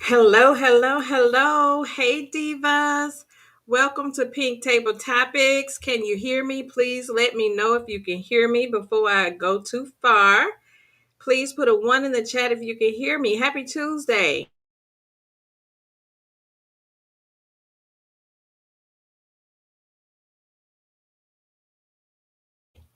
Hello, hello, hello. Hey, divas. Welcome to Pink Table Topics. Can you hear me? Please let me know if you can hear me before I go too far. Please put a one in the chat if you can hear me. Happy Tuesday.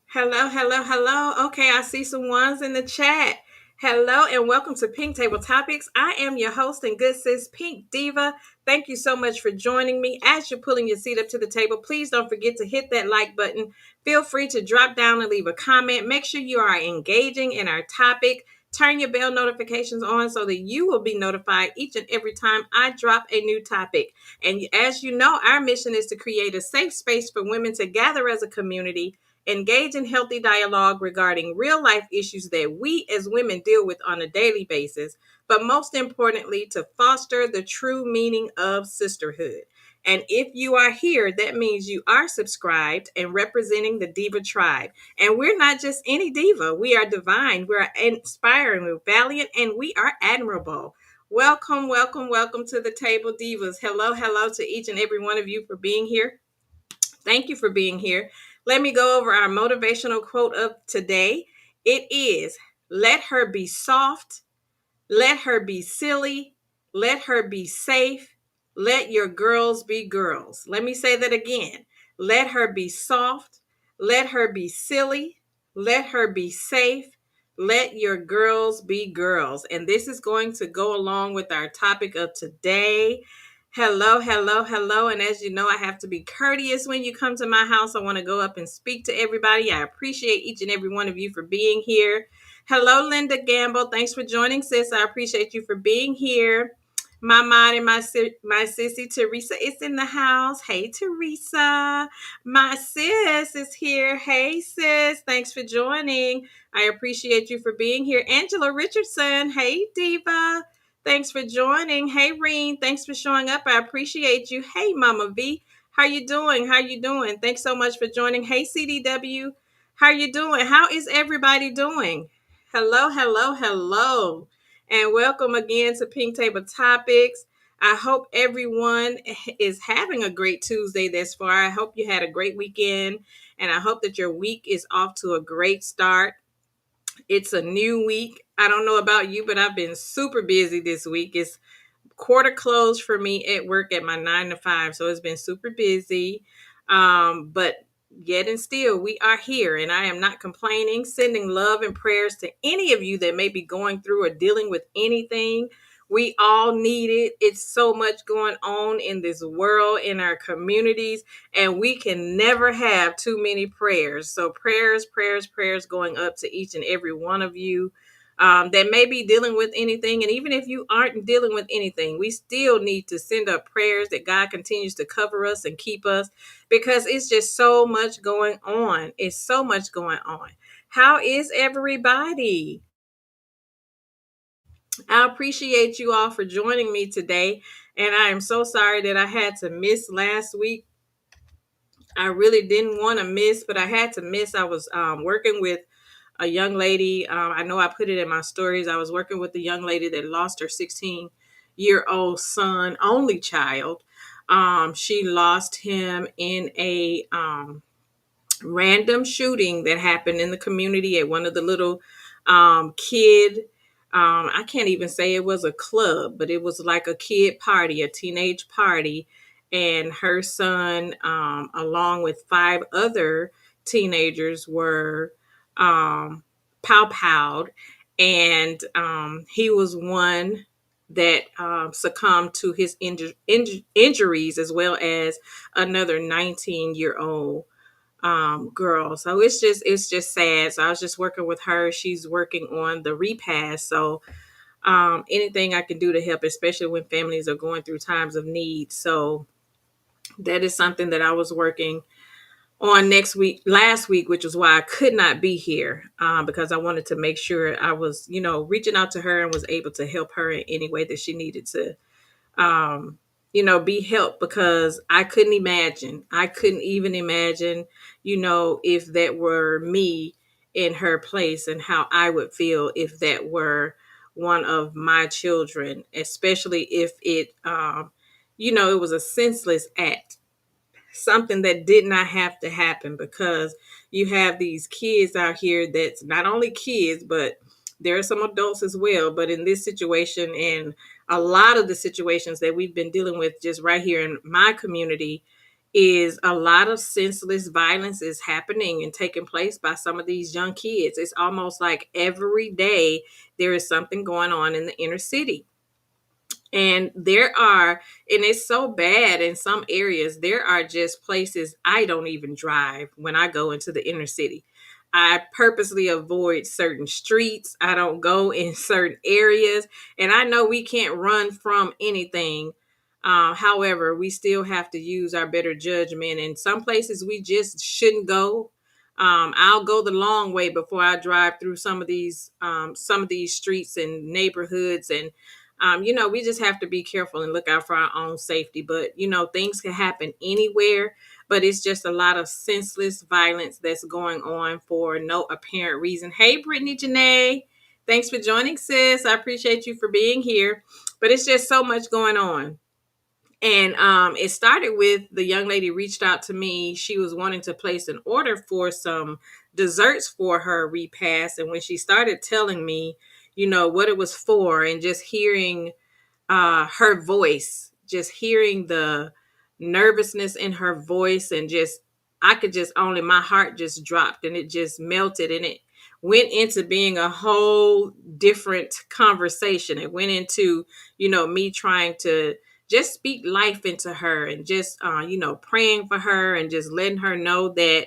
Hello, hello, hello. Okay, I see some ones in the chat. Hello and welcome to Pink Table Topics. I am your host and good sis, Pink Diva. Thank you so much for joining me. As you're pulling your seat up to the table, please don't forget to hit that like button. Feel free to drop down and leave a comment. Make sure you are engaging in our topic. Turn your bell notifications on so that you will be notified each and every time I drop a new topic. And as you know, our mission is to create a safe space for women to gather as a community, engage in healthy dialogue regarding real life issues that we as women deal with on a daily basis, but most importantly, to foster the true meaning of sisterhood. And if you are here, that means you are subscribed and representing the Diva tribe. And we're not just any diva, we are divine, we're inspiring, we're valiant, and we are admirable. Welcome, welcome, welcome to the table, divas. Hello, hello to each and every one of you for being here. Thank you for being here. Let me go over our motivational quote of today. It is, let her be soft, let her be silly, let her be safe, let your girls be girls. Let me say that again. Let her be soft, let her be silly, let her be safe, let your girls be girls. And this is going to go along with our topic of today. Hello, hello, hello. And as you know, I have to be courteous when you come to my house. I want to go up and speak to everybody. I appreciate each and every one of you for being here. Hello, Linda Gamble. Thanks for joining, sis. I appreciate you for being here. My mod and my sissy Teresa is in the house. Hey, Teresa. My sis is here. Hey, sis. Thanks for joining. I appreciate you for being here. Angela Richardson. Hey, Diva. Thanks for joining. Hey, Reen. Thanks for showing up. I appreciate you. Hey, Mama V. How you doing? How you doing? Thanks so much for joining. Hey, CDW. How you doing? How is everybody doing? Hello, hello, hello. And welcome again to Pink Table Topics. I hope everyone is having a great Tuesday this far. I hope you had a great weekend, and I hope that your week is off to a great start. It's a new week. I don't know about you, but I've been super busy this week. It's quarter close for me at work at my 9 to 5, so it's been super busy. But yet and still, we are here, and I am not complaining. Sending love and prayers to any of you that may be going through or dealing with anything. We all need it. It's so much going on in this world, in our communities, and we can never have too many prayers. So prayers, prayers, prayers going up to each and every one of you that may be dealing with anything. And even if you aren't dealing with anything, we still need to send up prayers that God continues to cover us and keep us, because it's just so much going on. It's so much going on. How is everybody? I appreciate you all for joining me today. And I am so sorry that I had to miss last week. I really didn't want to miss, but I had to miss. I was working with a young lady. I know I put it in my stories. I was working with a young lady that lost her 16-year-old son, only child. She lost him in a random shooting that happened in the community at one of the little kid. I can't even say it was a club, but it was like a kid party, a teenage party. And her son, along with 5 other teenagers, were pow-powed. And he was one that succumbed to his injuries, as well as another 19-year-old girl. So it's just sad. So I was just working with her. She's working on the repass. So anything I can do to help, especially when families are going through times of need. So that is something that I was working on last week, which is why I could not be here, because I wanted to make sure I was, reaching out to her and was able to help her in any way that she needed to, be helped, because I couldn't even imagine, if that were me in her place, and how I would feel if that were one of my children, especially if it was a senseless act, something that did not have to happen, because you have these kids out here that's not only kids, but there are some adults as well. But in this situation, and a lot of the situations that we've been dealing with just right here in my community, is a lot of senseless violence is happening and taking place by some of these young kids. It's almost like every day there is something going on in the inner city. And and it's so bad in some areas, there are just places I don't even drive when I go into the inner city. I purposely avoid certain streets. I don't go in certain areas. And I know we can't run from anything. However, we still have to use our better judgment. And some places we just shouldn't go. I'll go the long way before I drive through some of these streets and neighborhoods. And we just have to be careful and look out for our own safety. But, things can happen anywhere, but it's just a lot of senseless violence that's going on for no apparent reason. Hey, Brittany Janae, thanks for joining, sis. I appreciate you for being here. But it's just so much going on. And it started with the young lady reached out to me. She was wanting to place an order for some desserts for her repast. And when she started telling me, what it was for, and just hearing her voice, just hearing the nervousness in her voice, and just, I could just only, my heart just dropped and it just melted, and it went into being a whole different conversation. It went into, me trying to just speak life into her, and just, praying for her, and just letting her know that,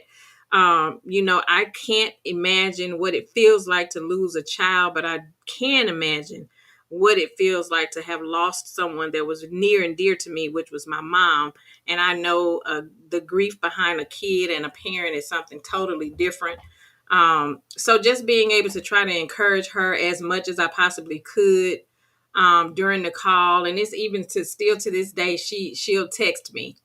I can't imagine what it feels like to lose a child, but I can imagine what it feels like to have lost someone that was near and dear to me, which was my mom. And I know the grief behind a kid and a parent is something totally different. So just being able to try to encourage her as much as I possibly could during the call. And it's even to this day, she'll text me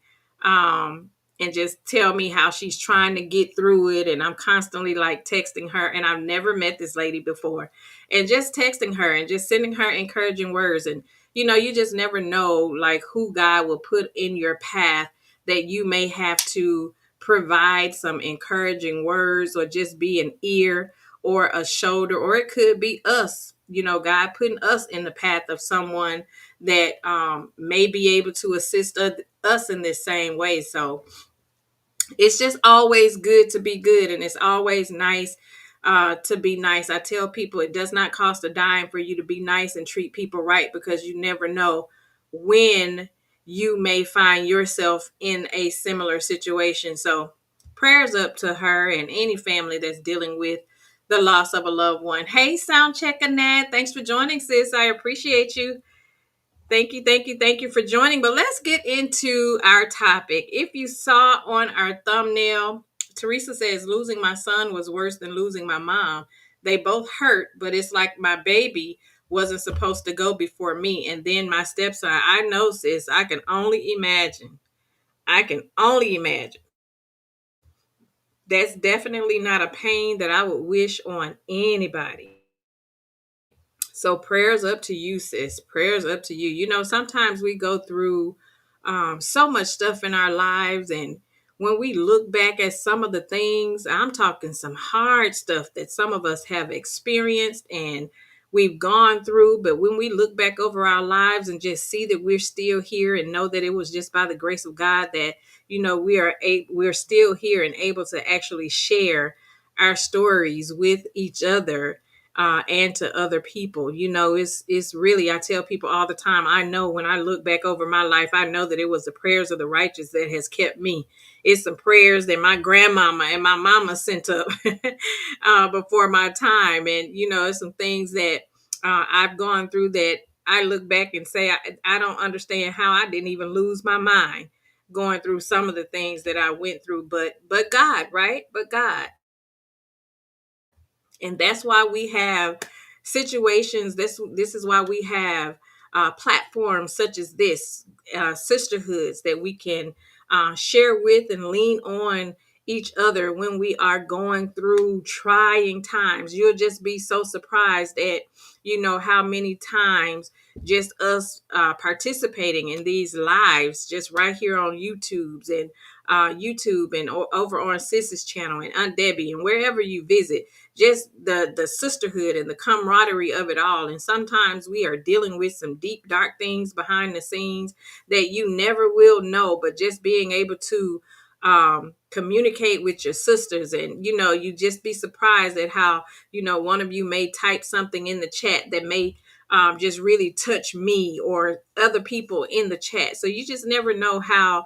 and just tell me how she's trying to get through it. And I'm constantly like texting her, and I've never met this lady before, and just texting her and just sending her encouraging words. And, you just never know like who God will put in your path that you may have to provide some encouraging words, or just be an ear or a shoulder, or it could be us, God putting us in the path of someone that may be able to assist us in this same way. So it's just always good to be good, and it's always nice to be nice. I tell people it does not cost a dime for you to be nice and treat people right, because you never know when you may find yourself in a similar situation. So prayers up to her and any family that's dealing with the loss of a loved one. Hey, sound check, Annette. Thanks for joining, sis. I appreciate you. Thank you, thank you, thank you for joining. But let's get into our topic. If you saw on our thumbnail, Teresa says, losing my son was worse than losing my mom. They both hurt, but it's like my baby wasn't supposed to go before me. And then my stepson, I know, sis, I can only imagine. I can only imagine. That's definitely not a pain that I would wish on anybody. So prayers up to you, sis. Prayers up to you. Sometimes we go through so much stuff in our lives. And when we look back at some of the things, I'm talking some hard stuff that some of us have experienced and we've gone through. But when we look back over our lives and just see that we're still here, and know that it was just by the grace of God that, we're still here and able to actually share our stories with each other and to other people. It's really, I tell people all the time, I know when I look back over my life, I know that it was the prayers of the righteous that has kept me. It's some prayers that my grandmama and my mama sent up before my time. And, it's some things that I've gone through that I look back and say, I don't understand how I didn't even lose my mind going through some of the things that I went through. But God, right? But God. And that's why we have situations. This is why we have platforms such as this, sisterhoods that we can share with and lean on each other when we are going through trying times. You'll just be so surprised at, how many times just us participating in these lives, just right here on YouTube and over on Sis's channel and Aunt Debbie and wherever you visit, just the sisterhood and the camaraderie of it all. And sometimes we are dealing with some deep, dark things behind the scenes that you never will know, but just being able to communicate with your sisters, and you just be surprised at how one of you may type something in the chat that may just really touch me or other people in the chat. So you just never know how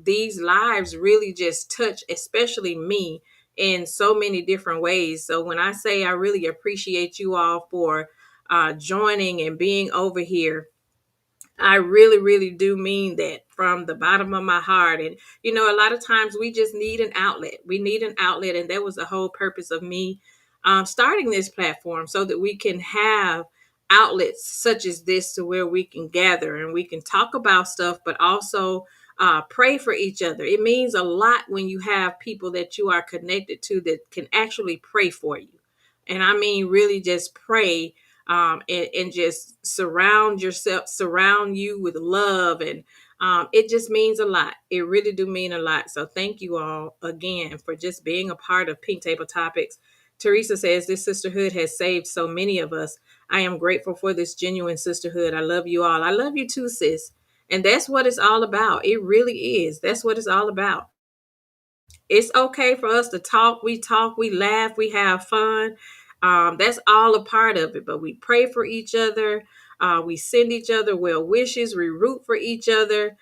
these lives really just touch, especially me, in so many different ways. So when I say I really appreciate you all for joining and being over here, I really, really do mean that from the bottom of my heart. And, a lot of times we just need an outlet. We need an outlet. And that was the whole purpose of me starting this platform, so that we can have outlets such as this to where we can gather and we can talk about stuff, but also pray for each other. It means a lot when you have people that you are connected to that can actually pray for you. And I mean, really just pray, and just surround you with love. And it just means a lot. It really do mean a lot. So thank you all again for just being a part of Pink Table Topics. Teresa says, this sisterhood has saved so many of us. I am grateful for this genuine sisterhood. I love you all. I love you too, sis. And that's what it's all about. It really is. That's what it's all about. It's okay for us to talk, we laugh, we have fun. That's all a part of it. But we pray for each other. We send each other well wishes. We root for each other.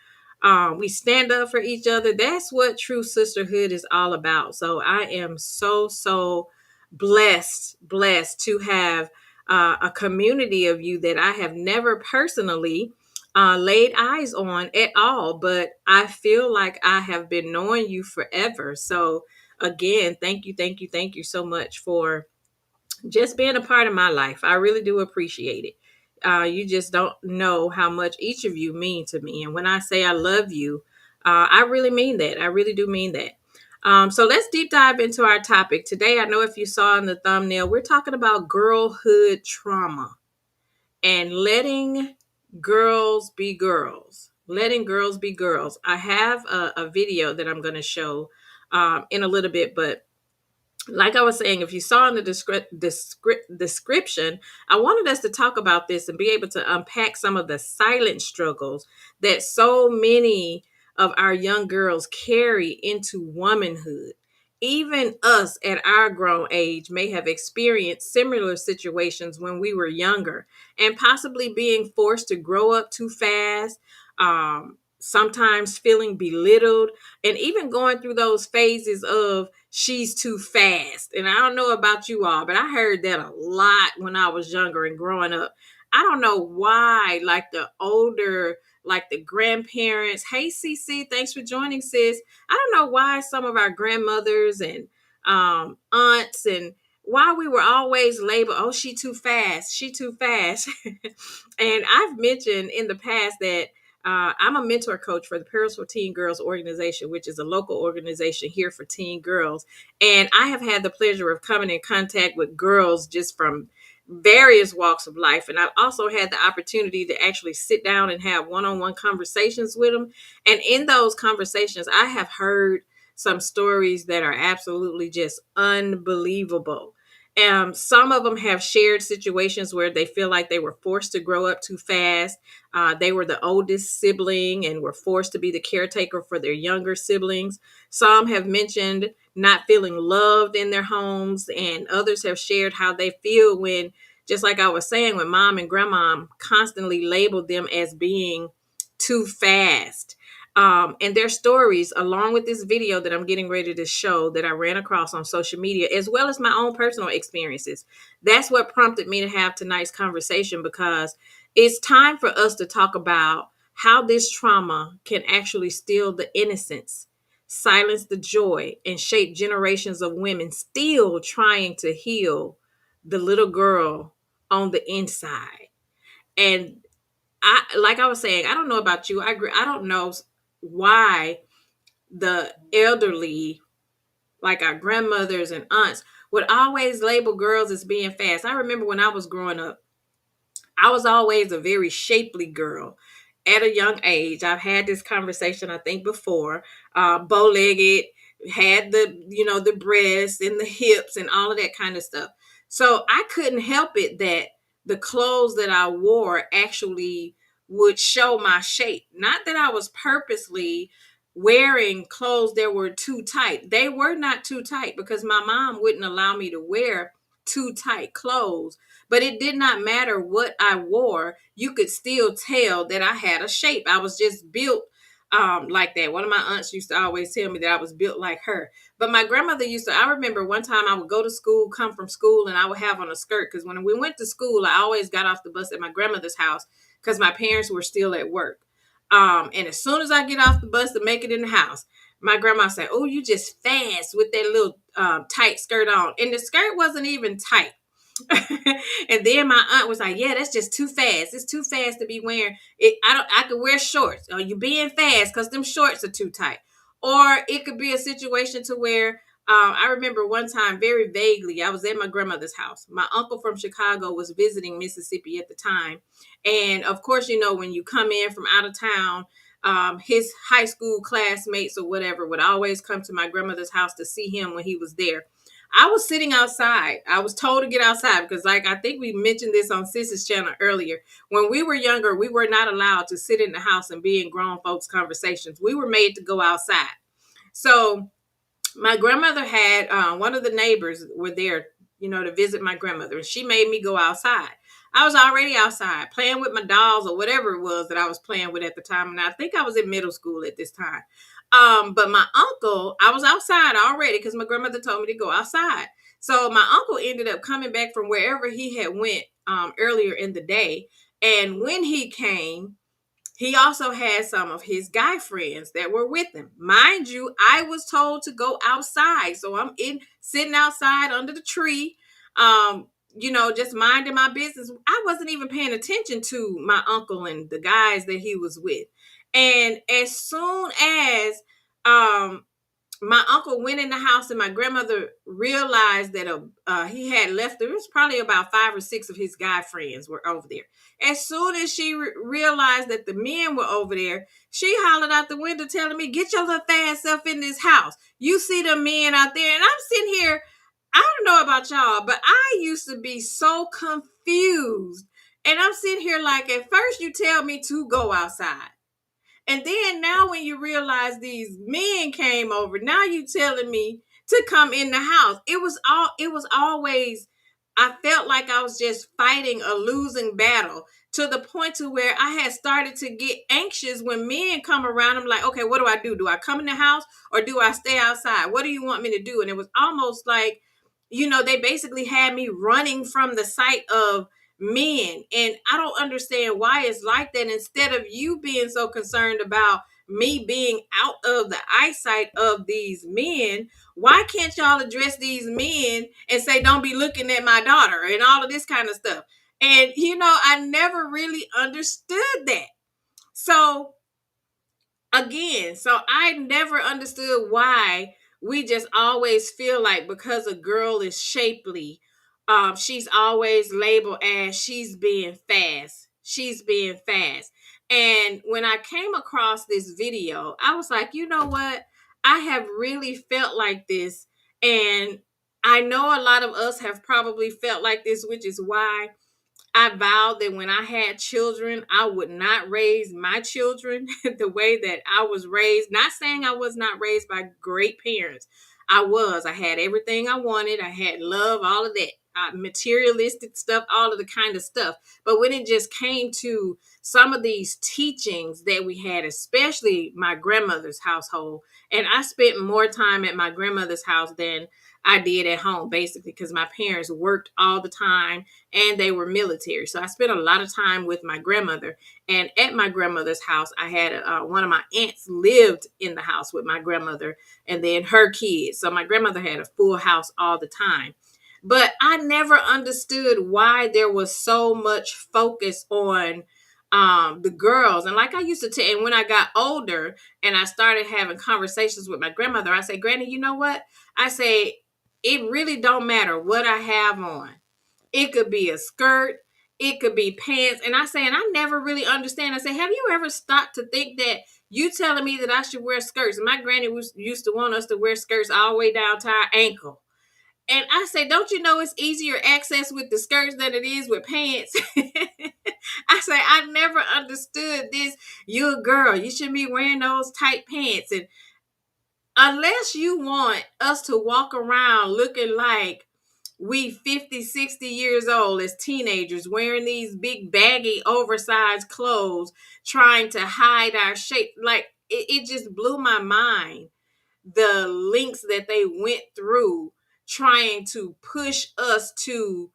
We stand up for each other. That's what true sisterhood is all about. So I am so blessed to have a community of you that I have never personally laid eyes on at all, but I feel like I have been knowing you forever. So again, thank you so much for just being a part of my life. I really do appreciate it. You just don't know how much each of you mean to me. And when I say I love you, I really mean that. I really do mean that. So let's deep dive into our topic today. I know if you saw in the thumbnail, we're talking about girlhood trauma and letting girls be girls. Letting girls be girls. I have a video that I'm going to show in a little bit, but like I was saying, if you saw in the description, I wanted us to talk about this and be able to unpack some of the silent struggles that so many of our young girls carry into womanhood. Even us at our grown age may have experienced similar situations when we were younger, and possibly being forced to grow up too fast, sometimes feeling belittled, and even going through those phases of she's too fast. And I don't know about you all, but I heard that a lot when I was younger and growing up. I don't know why, like the older, like the grandparents. Hey, CC, thanks for joining, sis. I don't know why some of our grandmothers and aunts, and why we were always labeled, oh, she too fast, she too fast. And I've mentioned in the past that I'm a mentor coach for the Pearls for Teen Girls organization, which is a local organization here for teen girls. And I have had the pleasure of coming in contact with girls just from various walks of life. And I've also had the opportunity to actually sit down and have one-on-one conversations with them. And in those conversations, I have heard some stories that are absolutely just unbelievable. Some of them have shared situations where they feel like they were forced to grow up too fast. They were the oldest sibling and were forced to be the caretaker for their younger siblings. Some have mentioned not feeling loved in their homes, and others have shared how they feel when, just like I was saying, when mom and grandma constantly labeled them as being too fast. And their stories, along with this video that I'm getting ready to show that I ran across on social media, as well as my own personal experiences. That's what prompted me to have tonight's conversation, because it's time for us to talk about how this trauma can actually steal the innocence, silence the joy, and shape generations of women still trying to heal the little girl on the inside. And like I was saying, I don't know about you. I agree. I don't know why the elderly, like our grandmothers and aunts, would always label girls as being fast. I remember when I was growing up, I was always a very shapely girl at a young age. I've had this conversation, I think, before. Bow-legged, had the breasts and the hips and all of that kind of stuff. So I couldn't help it that the clothes that I wore actually would show my shape. Not that I was purposely wearing clothes that were too tight. They were not too tight because my mom wouldn't allow me to wear too tight clothes, but it did not matter what I wore. You could still tell that I had a shape. I was just built like that. One of my aunts used to always tell me that I was built like her. But my grandmother I remember one time I would go to school, come from school, and I would have on a skirt. Because when we went to school, I always got off the bus at my grandmother's house because my parents were still at work. And as soon as I get off the bus to make it in the house, my grandma said, "Oh, you just fast with that little tight skirt on." And the skirt wasn't even tight. And then my aunt was like, "Yeah, that's just too fast. It's too fast to be wearing it. I could wear shorts. Or you being fast because them shorts are too tight." Or it could be a situation to where I remember one time very vaguely, I was at my grandmother's house. My uncle from Chicago was visiting Mississippi at the time. And of course, when you come in from out of town, his high school classmates or whatever would always come to my grandmother's house to see him when he was there. I was sitting outside. I was told to get outside because, like, I think we mentioned this on Sis's channel earlier. When we were younger, we were not allowed to sit in the house and be in grown folks' conversations. We were made to go outside. So my grandmother had one of the neighbors were there, to visit my grandmother, and she made me go outside. I was already outside playing with my dolls or whatever it was that I was playing with at the time, and I think I was in middle school at this time. But my uncle, I was outside already because my grandmother told me to go outside. So my uncle ended up coming back from wherever he had went earlier in the day, and when he came, he also had some of his guy friends that were with him. Mind you, I was told to go outside. So I'm sitting outside under the tree, just minding my business. I wasn't even paying attention to my uncle and the guys that he was with. And as soon as my uncle went in the house and my grandmother realized that he had left. There was probably about 5 or 6 of his guy friends were over there. As soon as she realized that the men were over there, she hollered out the window telling me, "Get your little fast self in this house. You see the men out there." And I'm sitting here, I don't know about y'all, but I used to be so confused. And I'm sitting here like, at first you tell me to go outside. And then now when you realize these men came over, now you telling me to come in the house. It was always, I felt like I was just fighting a losing battle to the point to where I had started to get anxious when men come around. I'm like, okay, what do I do? Do I come in the house or do I stay outside? What do you want me to do? And it was almost like, they basically had me running from the sight of men. And I don't understand why it's like that. Instead of you being so concerned about me being out of the eyesight of these men, why can't y'all address these men and say, "Don't be looking at my daughter," and all of this kind of stuff? And I never really understood that. So again, so I never understood why we just always feel like because a girl is shapely, she's always labeled as she's being fast. She's being fast. And when I came across this video, I was like, you know what? I have really felt like this. And I know a lot of us have probably felt like this, which is why I vowed that when I had children, I would not raise my children the way that I was raised. Not saying I was not raised by great parents. I was. I had everything I wanted. I had love, all of that. Materialistic stuff, all of the kind of stuff. But when it just came to some of these teachings that we had, especially my grandmother's household, and I spent more time at my grandmother's house than I did at home, basically, because my parents worked all the time and they were military. So I spent a lot of time with my grandmother. And at my grandmother's house, I had one of my aunts lived in the house with my grandmother and then her kids. So my grandmother had a full house all the time. But I never understood why there was so much focus on the girls. And like I used to tell, and when I got older and I started having conversations with my grandmother, I say, Granny, you know what? I say, it really don't matter what I have on. It could be a skirt, it could be pants. And I say, and I never really understand. I say, have you ever stopped to think that you telling me that I should wear skirts? And my granny used to want us to wear skirts all the way down to our ankle. And I say, don't you know it's easier access with the skirts than it is with pants? I say, I never understood this. You're a girl. You shouldn't be wearing those tight pants. And unless you want us to walk around looking like we 50, 60 years old as teenagers wearing these big baggy oversized clothes trying to hide our shape, like it just blew my mind the links that they went through trying to push us to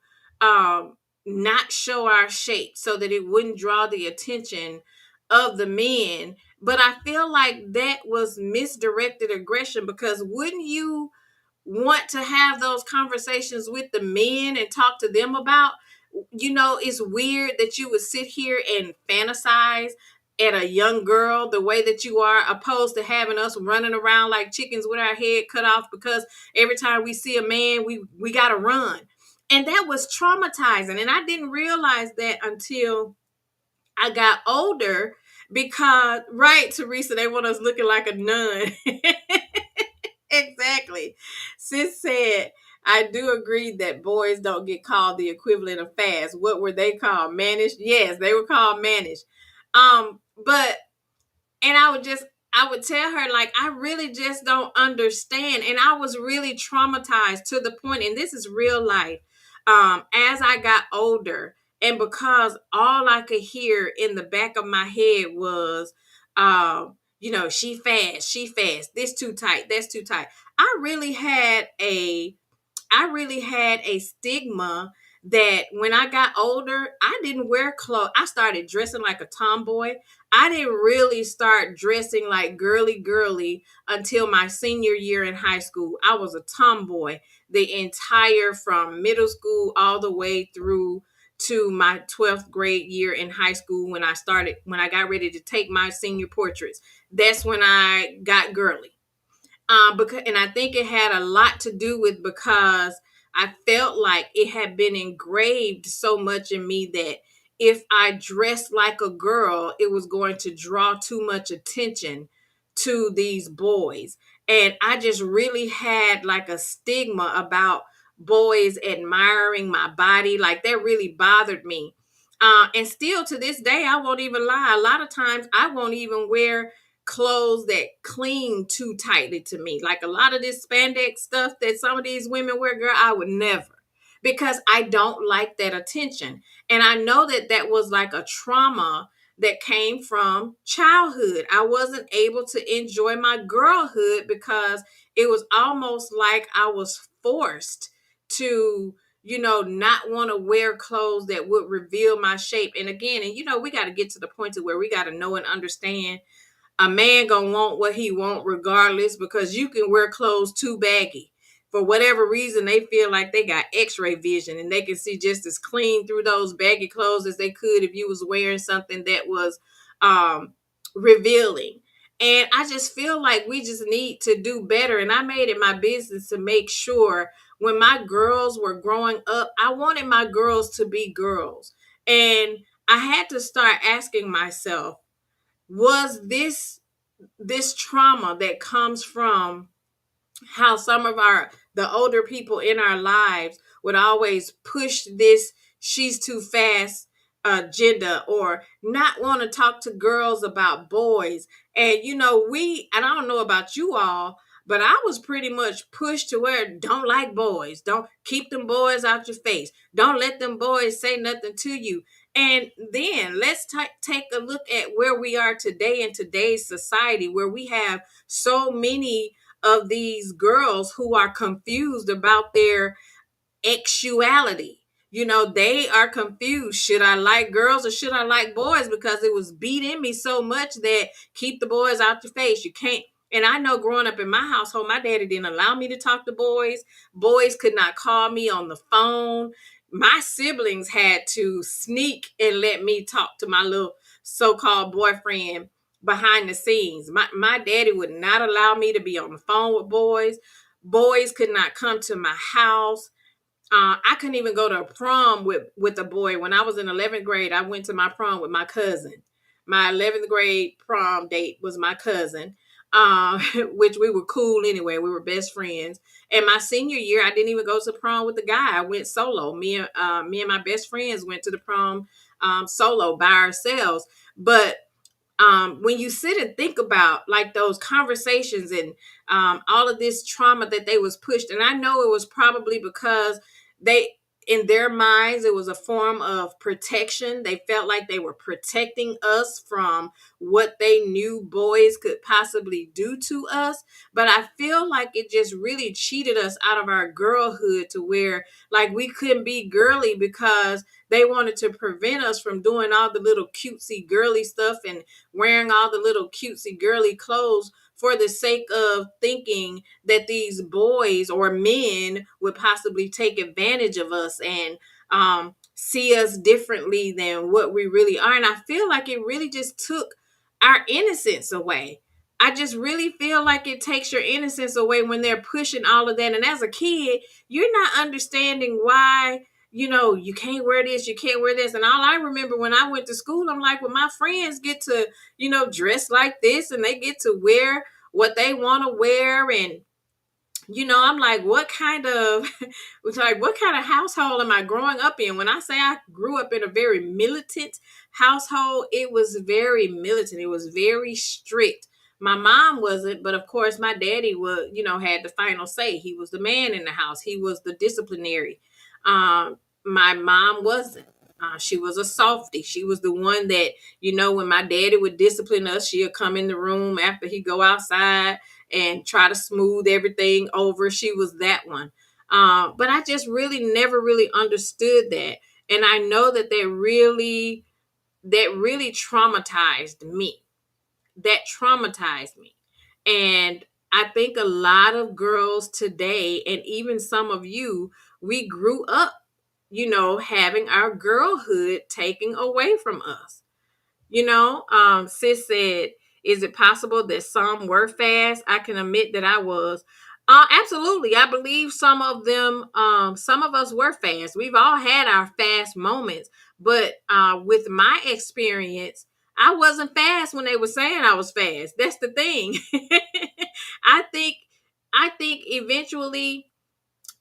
not show our shape so that it wouldn't draw the attention of the men. But I feel like that was misdirected aggression, because wouldn't you want to have those conversations with the men and talk to them about, it's weird that you would sit here and fantasize at a young girl the way that you are, opposed to having us running around like chickens with our head cut off because every time we see a man, we got to run. And that was traumatizing. And I didn't realize that until I got older, because, right, Teresa, they want us looking like a nun. Exactly. Sis said, I do agree that boys don't get called the equivalent of fast. What were they called? Mannish? Yes, they were called mannish. But and I would tell her, like, I really just don't understand. And I was really traumatized to the point, and this is real life. As I got older, and because all I could hear in the back of my head was, she fast, this too tight, that's too tight. I really had a I really had a stigma that when I got older, I didn't wear clothes. I started dressing like a tomboy. I didn't really start dressing like girly until my senior year in high school. I was a tomboy the entire from middle school all the way through to my 12th grade year in high school, when I got ready to take my senior portraits. That's when I got girly. And I think it had a lot to do with, because I felt like it had been engraved so much in me that if I dressed like a girl, it was going to draw too much attention to these boys. And I just really had like a stigma about boys admiring my body. Like, that really bothered me. And still to this day, I won't even lie. A lot of times I won't even wear clothes that cling too tightly to me. Like a lot of this spandex stuff that some of these women wear, girl, I would never, because I don't like that attention. And I know that that was like a trauma that came from childhood. I wasn't able to enjoy my girlhood because it was almost like I was forced to, not want to wear clothes that would reveal my shape. And again, we got to get to the point to where we got to know and understand a man gonna want what he want regardless, because you can wear clothes too baggy. For whatever reason, they feel like they got x-ray vision and they can see just as clean through those baggy clothes as they could if you was wearing something that was revealing. And I just feel like we just need to do better. And I made it my business to make sure when my girls were growing up, I wanted my girls to be girls. And I had to start asking myself, was this trauma that comes from how some of the older people in our lives would always push this she's too fast agenda, or not want to talk to girls about boys. And I don't know about you all, but I was pretty much pushed to where, don't like boys, don't keep them boys out your face, don't let them boys say nothing to you. And then let's take a look at where we are today in today's society, where we have so many of these girls who are confused about their sexuality. They are confused. Should I like girls or should I like boys? Because it was beat in me so much that keep the boys out your face. You can't. And I know growing up in my household, my daddy didn't allow me to talk to boys. Boys could not call me on the phone. My siblings had to sneak and let me talk to my so-called boyfriend behind the scenes. My daddy would not allow me to be on the phone with boys. Boys could not come to my house. I couldn't even go to a prom with a boy. When I was in 11th grade, I went to my prom with my cousin. My 11th grade prom date was my cousin, which we were cool anyway. We were best friends. And my senior year, I didn't even go to prom with the guy. I went solo. Me and my best friends went to the prom solo by ourselves. But when you sit and think about like those conversations and all of this trauma that they was pushed, and I know it was probably because they, in their minds, it was a form of protection. They felt like they were protecting us from what they knew boys could possibly do to us. But I feel like it just really cheated us out of our girlhood to where like we couldn't be girly because they wanted to prevent us from doing all the little cutesy girly stuff and wearing all the little cutesy girly clothes for the sake of thinking that these boys or men would possibly take advantage of us and see us differently than what we really are. And I feel like it really just took our innocence away. I just really feel like it takes your innocence away when they're pushing all of that. And as a kid, you're not understanding why, you can't wear this, you can't wear this. And all I remember when I went to school, I'm like, well, my friends get to, dress like this and they get to wear what they want to wear. And, I'm like, what kind of, what kind of household am I growing up in? When I say I grew up in a very militant household, it was very militant. It was very strict. My mom wasn't, but of course my daddy was, had the final say. He was the man in the house. He was the disciplinary. My mom wasn't. She was a softie. She was the one that, when my daddy would discipline us, she'll come in the room after he go outside and try to smooth everything over. She was that one. But I just really never really understood that. And I know that really traumatized me. That traumatized me. And I think a lot of girls today, and even some of you, we grew up, having our girlhood taken away from us. Sis said, is it possible that some were fast? I can admit that I was. Absolutely. I believe some of them, some of us were fast. We've all had our fast moments. But with my experience, I wasn't fast when they were saying I was fast. That's the thing. I think I think eventually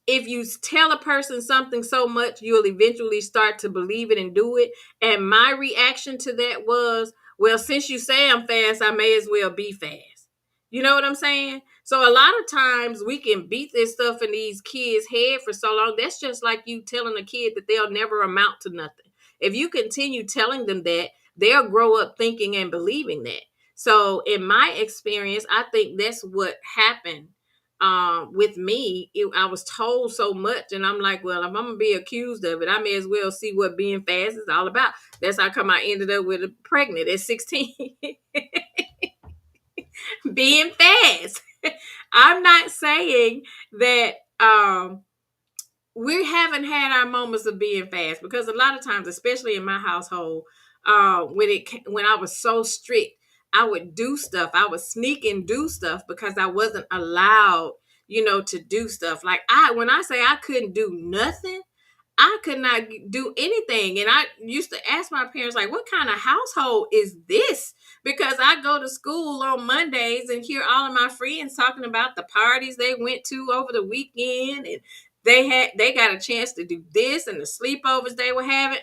if you tell a person something so much, you'll eventually start to believe it and do it. And my reaction to that was, well, since you say I'm fast, I may as well be fast. You know what I'm saying? So a lot of times we can beat this stuff in these kids' head for so long. That's just like you telling a kid that they'll never amount to nothing. If you continue telling them that, they'll grow up thinking and believing that. So in my experience, I think that's what happened with me. I was told so much, and I'm like, well, if I'm gonna be accused of it, I may as well see what being fast is all about. That's how come I ended up with a pregnant at 16. Being fast. I'm not saying that we haven't had our moments of being fast, because a lot of times, especially in my household, when I was so strict, I would do stuff. I would sneak and do stuff because I wasn't allowed, to do stuff. Like when I say I couldn't do nothing, I could not do anything. And I used to ask my parents, like, what kind of household is this? Because I go to school on Mondays and hear all of my friends talking about the parties they went to over the weekend, and they got a chance to do this, and the sleepovers they were having.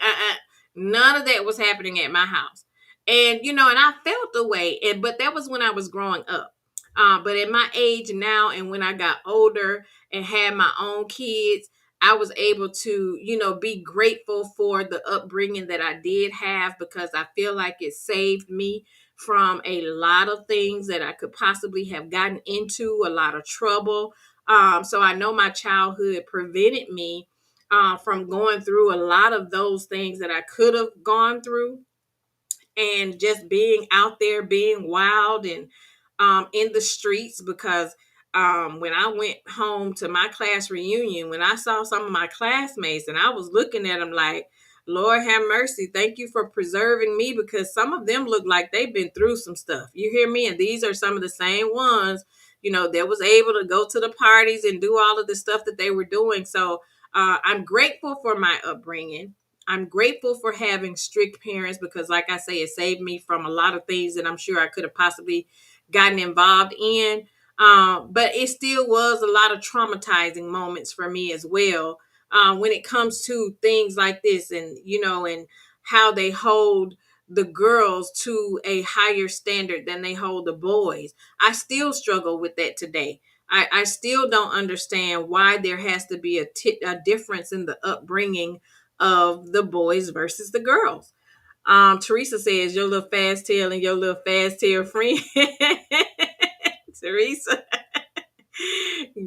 None of that was happening at my house. And, and I felt the way, but that was when I was growing up. But at my age now, and when I got older and had my own kids, I was able to, be grateful for the upbringing that I did have, because I feel like it saved me from a lot of things that I could possibly have gotten into, a lot of trouble. So I know my childhood prevented me from going through a lot of those things that I could have gone through, and just being out there, being wild and in the streets. Because when I went home to my class reunion, when I saw some of my classmates, and I was looking at them like, Lord have mercy. Thank you for preserving me because some of them look like they've been through some stuff. You hear me? And these are some of the same ones, that was able to go to the parties and do all of the stuff that they were doing. So I'm grateful for my upbringing. I'm grateful for having strict parents because, like I say, it saved me from a lot of things that I'm sure I could have possibly gotten involved in. But it still was a lot of traumatizing moments for me as well when it comes to things like this and how they hold the girls to a higher standard than they hold the boys. I still struggle with that today. I still don't understand why there has to be a difference in the upbringing of the boys versus the girls. Teresa says your little fast tail and your little fast tail friend. Teresa,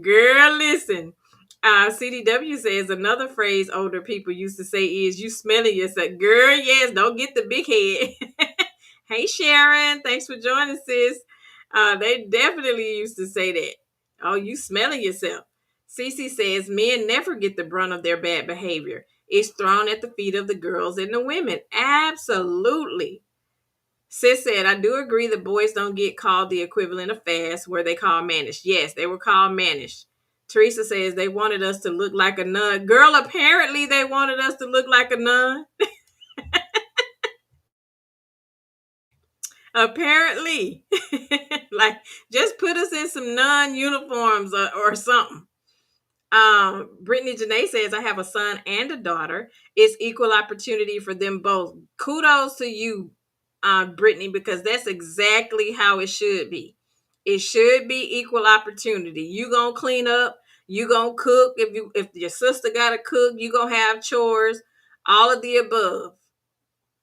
girl, listen. CDW says another phrase older people used to say is "you smelling yourself." Girl, yes, don't get the big head. Hey Sharon, thanks for joining, sis. They definitely used to say that. Oh, you smelling yourself. Cece says men never get the brunt of their bad behavior. It's thrown at the feet of the girls and the women. Absolutely. Sis said, I do agree that boys don't get called the equivalent of fast, where they call mannish. Yes, they were called mannish. Teresa says they wanted us to look like a nun. Girl, apparently they wanted us to look like a nun. Apparently. Like, just put us in some nun uniforms or something. Brittany Janae says, I have a son and a daughter. It's equal opportunity for them both. Kudos to you, Brittany, because that's exactly how it should be. It should be equal opportunity. You gonna clean up, you gonna cook. If your sister gotta cook, you gonna have chores, all of the above.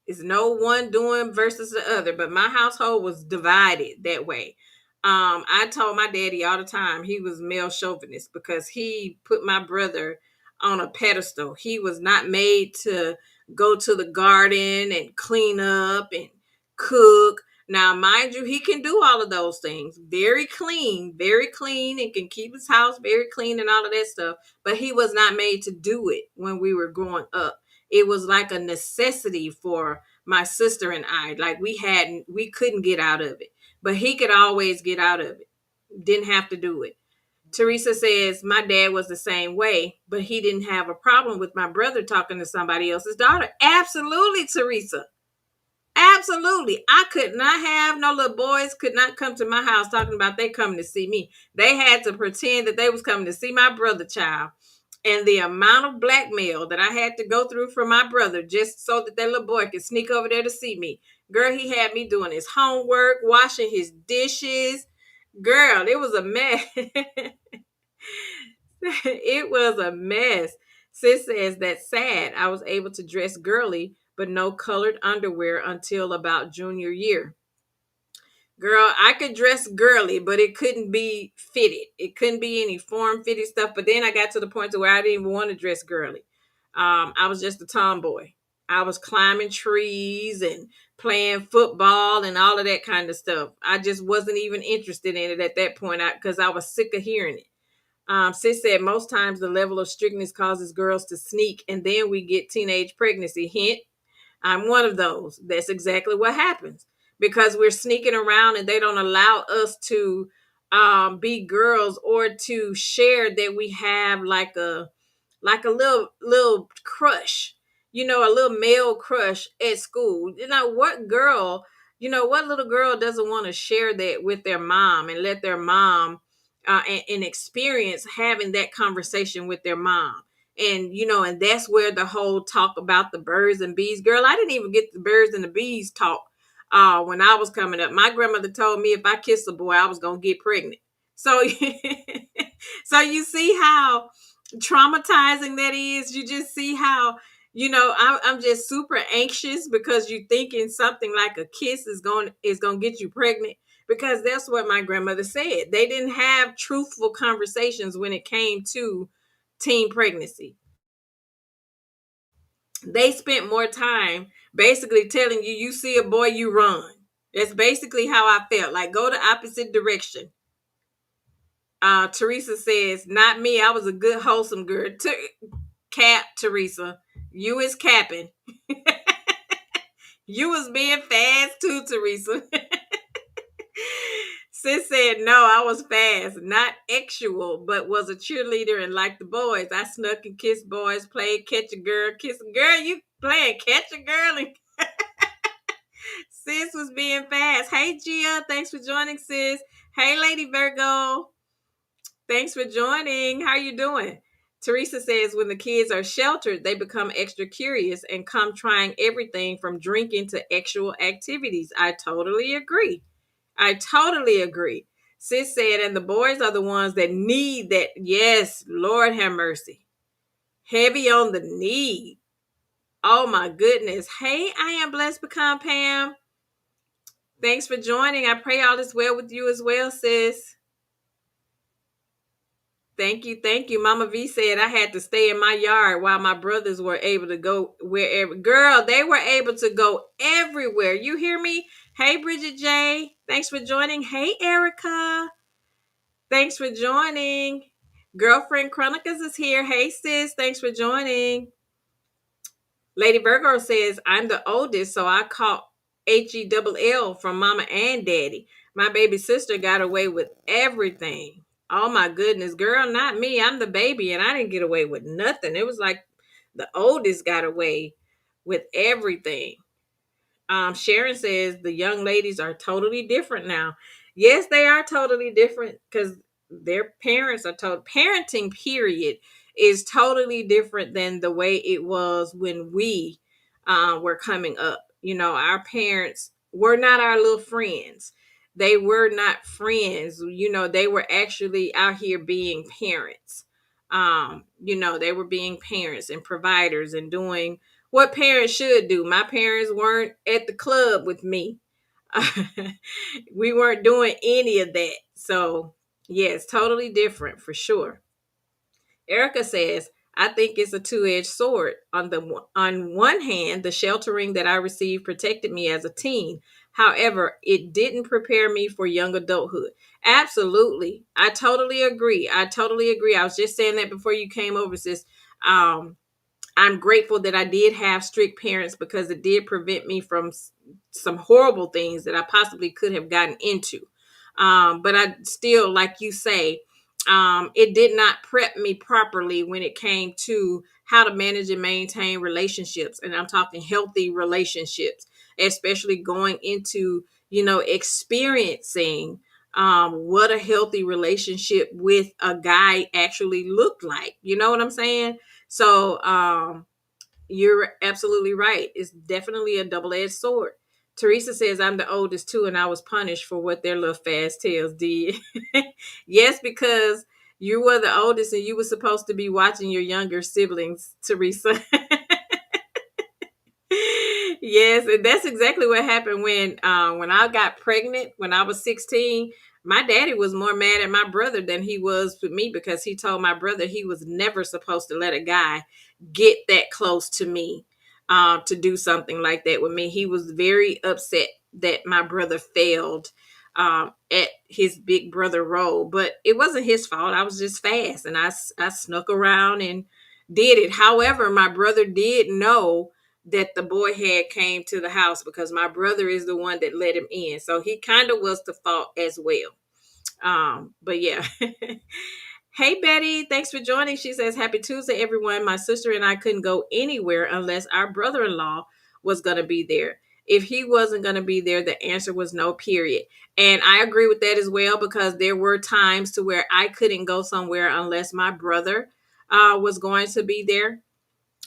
It's no one doing versus the other, but my household was divided that way. I told my daddy all the time he was male chauvinist because he put my brother on a pedestal. He was not made to go to the garden and clean up and cook. Now, mind you, he can do all of those things. Very clean, and can keep his house very clean and all of that stuff. But he was not made to do it when we were growing up. It was like a necessity for my sister and I. Like we couldn't get out of it, but he could always get out of it. Didn't have to do it. Teresa says my dad was the same way, but he didn't have a problem with my brother talking to somebody else's daughter. Absolutely, Teresa. Absolutely. I could not have no little boys could not come to my house talking about they coming to see me. They had to pretend that they was coming to see my brother child. And the amount of blackmail that I had to go through for my brother just so that little boy could sneak over there to see me. Girl, he had me doing his homework, washing his dishes. Girl, it was a mess. It was a mess. Sis says that's sad. I was able to dress girly, but no colored underwear until about junior year. Girl, I could dress girly, but it couldn't be fitted. It couldn't be any form fitted stuff. But then I got to the point to where I didn't even want to dress girly. I was just a tomboy. I was climbing trees and playing football and all of that kind of stuff. I just wasn't even interested in it at that point because I was sick of hearing it. Sis said most times the level of strictness causes girls to sneak, and then we get teenage pregnancy. Hint, I'm one of those. That's exactly what happens because we're sneaking around and they don't allow us to be girls or to share that we have like a little crush, a little male crush at school. What little girl doesn't want to share that with their mom and let their mom and experience having that conversation with their mom. And that's where the whole talk about the birds and bees. Girl, I didn't even get the birds and the bees talk when I was coming up. My grandmother told me if I kissed a boy, I was gonna get pregnant. So, so you see how traumatizing that is. You just see how I'm just super anxious because you thinking something like a kiss is going to get you pregnant, because that's what my grandmother said. They didn't have truthful conversations when it came to teen pregnancy. They spent more time basically telling you see a boy, you run. That's basically how I felt. Like, go the opposite direction. Teresa says, not me. I was a good, wholesome girl. Cap, Teresa. You is capping. You was being fast too, Teresa. Sis said, no, I was fast, not actual, but was a cheerleader and liked the boys. I snuck and kissed boys, played catch a girl, kiss a girl. You playing catch a girl and sis was being fast. Hey, Gia, thanks for joining, sis. Hey, Lady Virgo, thanks for joining. How you doing? Teresa says, when the kids are sheltered, they become extra curious and come trying everything from drinking to actual activities. I totally agree. I totally agree. Sis said, and the boys are the ones that need that. Yes, Lord have mercy. Heavy on the need. Oh my goodness. Hey, I am blessed become Pam. Thanks for joining. I pray all is well with you as well, sis. Thank you. Thank you. Mama V said I had to stay in my yard while my brothers were able to go wherever. Girl, they were able to go everywhere. You hear me? Hey, Bridget J. Thanks for joining. Hey, Erica. Thanks for joining. Girlfriend Chronicles is here. Hey, sis. Thanks for joining. Lady Virgo says, I'm the oldest, so I caught HELL from mama and daddy. My baby sister got away with everything. Oh my goodness, girl, not me. I'm the baby and I didn't get away with nothing. It was like the oldest got away with everything. Sharon says the young ladies are totally different now. Yes, they are totally different because their parents are told parenting period is totally different than the way it was when we were coming up. You know, our parents were not our little friends. They were not friends. You know, they were actually out here being parents. You know, they were being parents and providers and doing what parents should do. My parents weren't at the club with me. We weren't doing any of that. So, yes, totally different for sure. Erica says, I think it's a two-edged sword. On one hand, the sheltering that I received protected me as a teen. However, it didn't prepare me for young adulthood. Absolutely. I totally agree. I totally agree. I was just saying that before you came over, sis. Um, I'm grateful that I did have strict parents because it did prevent me from some horrible things that I possibly could have gotten into. But I still, like you say, it did not prep me properly when it came to how to manage and maintain relationships. And I'm talking healthy relationships, especially going into, you know, experiencing what a healthy relationship with a guy actually looked like. You know what I'm saying? So you're absolutely right. It's definitely a double-edged sword. Teresa says I'm the oldest too, and I was punished for what their little fast tails did. Yes, because you were the oldest and you were supposed to be watching your younger siblings, Teresa. Yes, and that's exactly what happened when I got pregnant when I was 16. My daddy was more mad at my brother than he was with me because he told my brother he was never supposed to let a guy get that close to me to do something like that with me. He was very upset that my brother failed at his big brother role, but it wasn't his fault. I was just fast and I snuck around and did it. However, my brother did know that the boy had came to the house because my brother is the one that let him in. So he kind of was the fault as well. But yeah. Hey Betty, thanks for joining. She says, Happy Tuesday, everyone. My sister and I couldn't go anywhere unless our brother-in-law was going to be there. If he wasn't going to be there, the answer was no, period. And I agree with that as well because there were times to where I couldn't go somewhere unless my brother was going to be there.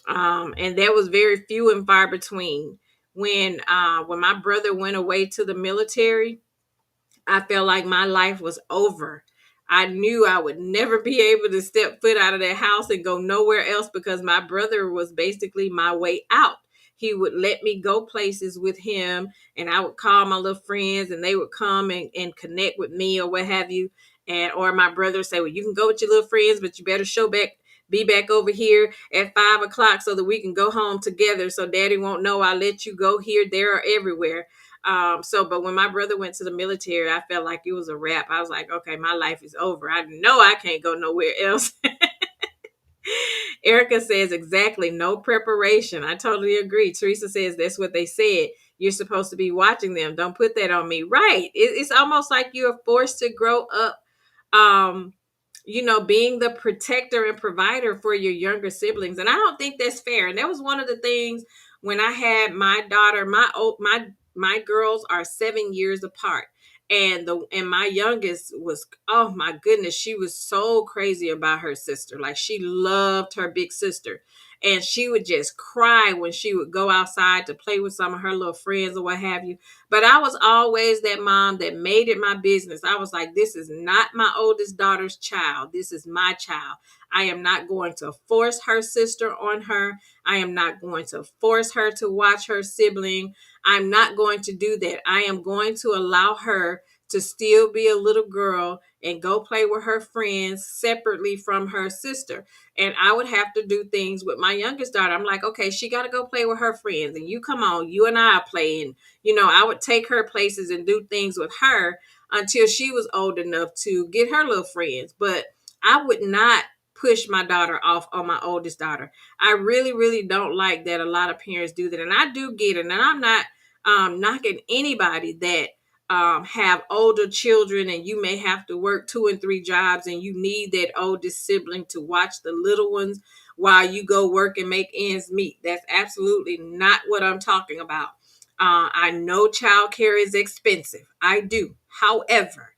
And that was very few and far between. When my brother went away to the military, I felt like my life was over. I knew I would never be able to step foot out of that house and go nowhere else because my brother was basically my way out. He would let me go places with him, and I would call my little friends and they would come and connect with me or what have you. And or my brother say, well, you can go with your little friends, but you better be back over here at 5 o'clock so that we can go home together. So daddy won't know I let you go here, there, or everywhere. But when my brother went to the military, I felt like it was a wrap. I was like, okay, my life is over. I know I can't go nowhere else. Erica says exactly, no preparation. I totally agree. Teresa says that's what they said. You're supposed to be watching them. Don't put that on me. Right. It's almost like you're forced to grow up, um, being the protector and provider for your younger siblings. And I don't think that's fair. And that was one of the things when I had my daughter. My girls are 7 years apart. And my youngest was, oh my goodness, she was so crazy about her sister. Like, she loved her big sister, and she would just cry when she would go outside to play with some of her little friends or what have you. But I was always that mom that made it my business. I was like, this is not my oldest daughter's child, this is my child. I am not going to force her sister on her. I am not going to force her to watch her sibling. I'm not going to do that. I am going to allow her to still be a little girl and go play with her friends separately from her sister. And I would have to do things with my youngest daughter. I'm like, okay, she got to go play with her friends. And you come on, you and I are playing. I would take her places and do things with her until she was old enough to get her little friends. But I would not push my daughter off on my oldest daughter. I really, really don't like that a lot of parents do that. And I do get it. And I'm not knocking anybody that have older children, and you may have to work 2 and 3 jobs, and you need that oldest sibling to watch the little ones while you go work and make ends meet. That's absolutely not what I'm talking about. I know childcare is expensive. I do. However,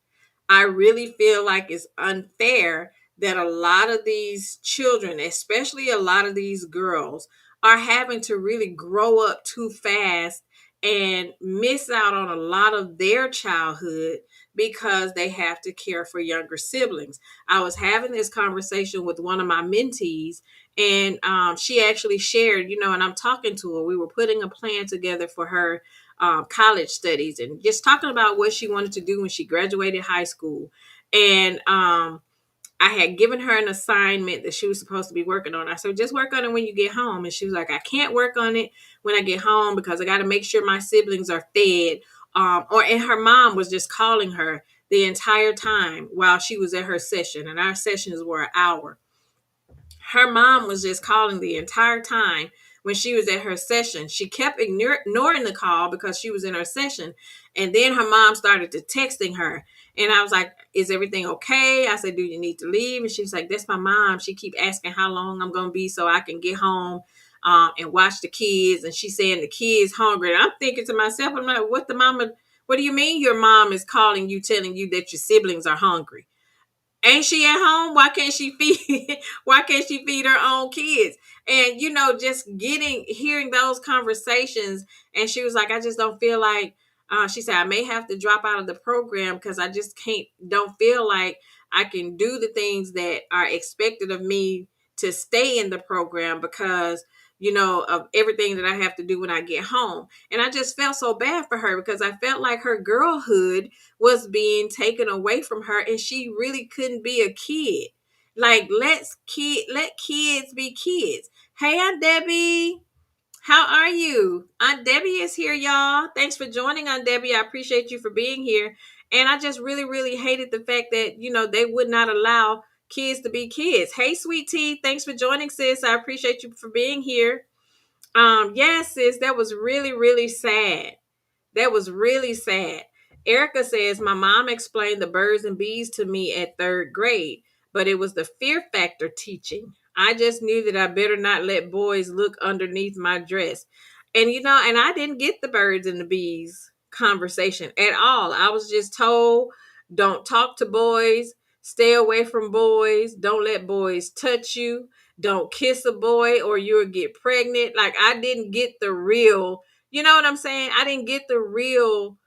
I really feel like it's unfair that a lot of these children, especially a lot of these girls, are having to really grow up too fast and miss out on a lot of their childhood because they have to care for younger siblings. I was having this conversation with one of my mentees, and she actually shared, and I'm talking to her. We were putting a plan together for her college studies and just talking about what she wanted to do when she graduated high school. And I had given her an assignment that she was supposed to be working on. I said, just work on it when you get home. And she was like, I can't work on it when I get home because I got to make sure my siblings are fed. And her mom was just calling her the entire time while she was at her session. And our sessions were an hour. Her mom was just calling the entire time when she was at her session. She kept ignoring the call because she was in her session. And then her mom started to texting her. And I was like, is everything okay? I said, do you need to leave? And she was like, that's my mom. She keep asking how long I'm going to be so I can get home and watch the kids. And she's saying the kids hungry. And I'm thinking to myself, I'm like, what do you mean your mom is calling you, telling you that your siblings are hungry? Ain't she at home? Why can't she feed why can't she feed her own kids? And just hearing those conversations. And she was like, I just don't feel like, she said, I may have to drop out of the program because I just don't feel like I can do the things that are expected of me to stay in the program because of everything that I have to do when I get home. And I just felt so bad for her because I felt like her girlhood was being taken away from her, and she really couldn't be a kid. Like, let kids be kids. Hey, Aunt Debbie, how are you? Aunt Debbie is here, y'all. Thanks for joining, Aunt Debbie. I appreciate you for being here. And I just really, really hated the fact that they would not allow kids to be kids. Hey, sweet tea, thanks for joining, sis. I appreciate you for being here. Yes, sis, that was really, really sad. That was really sad. Erica says, my mom explained the birds and bees to me at 3rd grade, but it was the fear factor teaching. I just knew that I better not let boys look underneath my dress. And I didn't get the birds and the bees conversation at all. I was just told, don't talk to boys, stay away from boys, don't let boys touch you, don't kiss a boy or you'll get pregnant. Like, I didn't get the real, you know what I'm saying? I didn't get the real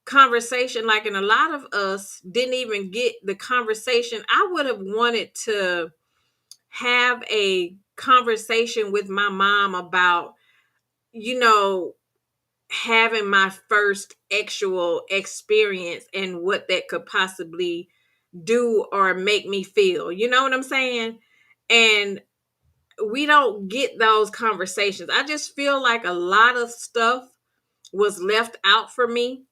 conversation. Like, and a lot of us didn't even get the conversation. I would have wanted to have a conversation with my mom about, having my first actual experience and what that could possibly do or make me feel. You know what I'm saying? And we don't get those conversations. I just feel like a lot of stuff was left out for me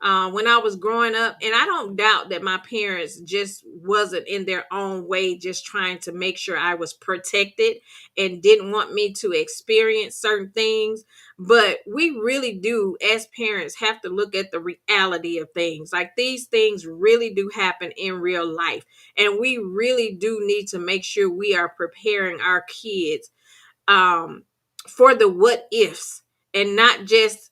when I was growing up. And I don't doubt that my parents just wasn't in their own way, just trying to make sure I was protected and didn't want me to experience certain things. But we really do, as parents, have to look at the reality of things. Like, these things really do happen in real life. And we really do need to make sure we are preparing our kids um, for the what ifs, and not just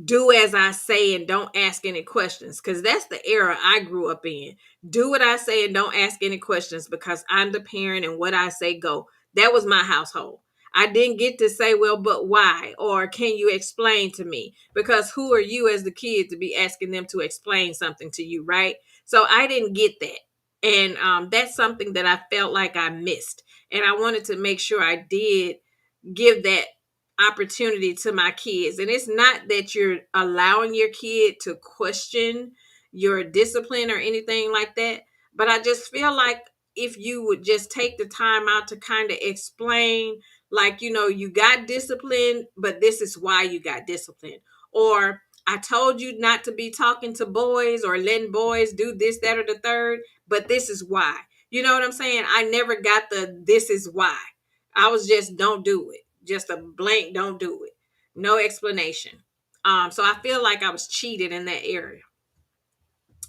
do as I say and don't ask any questions, because that's the era I grew up in. Do what I say and don't ask any questions, because I'm the parent and what I say go. That was my household. I didn't get to say, well, but why? Or can you explain to me? Because who are you as the kid to be asking them to explain something to you, right? So I didn't get that. And that's something that I felt like I missed. And I wanted to make sure I did give that opportunity to my kids. And it's not that you're allowing your kid to question your discipline or anything like that, but I just feel like if you would just take the time out to kind of explain, like, you got discipline, but this is why you got discipline. Or, I told you not to be talking to boys or letting boys do this, that, or the third, but this is why. You know what I'm saying? I never got the this is why. I was just, don't do it. Just a blank, don't do it. No explanation. So I feel like I was cheated in that area.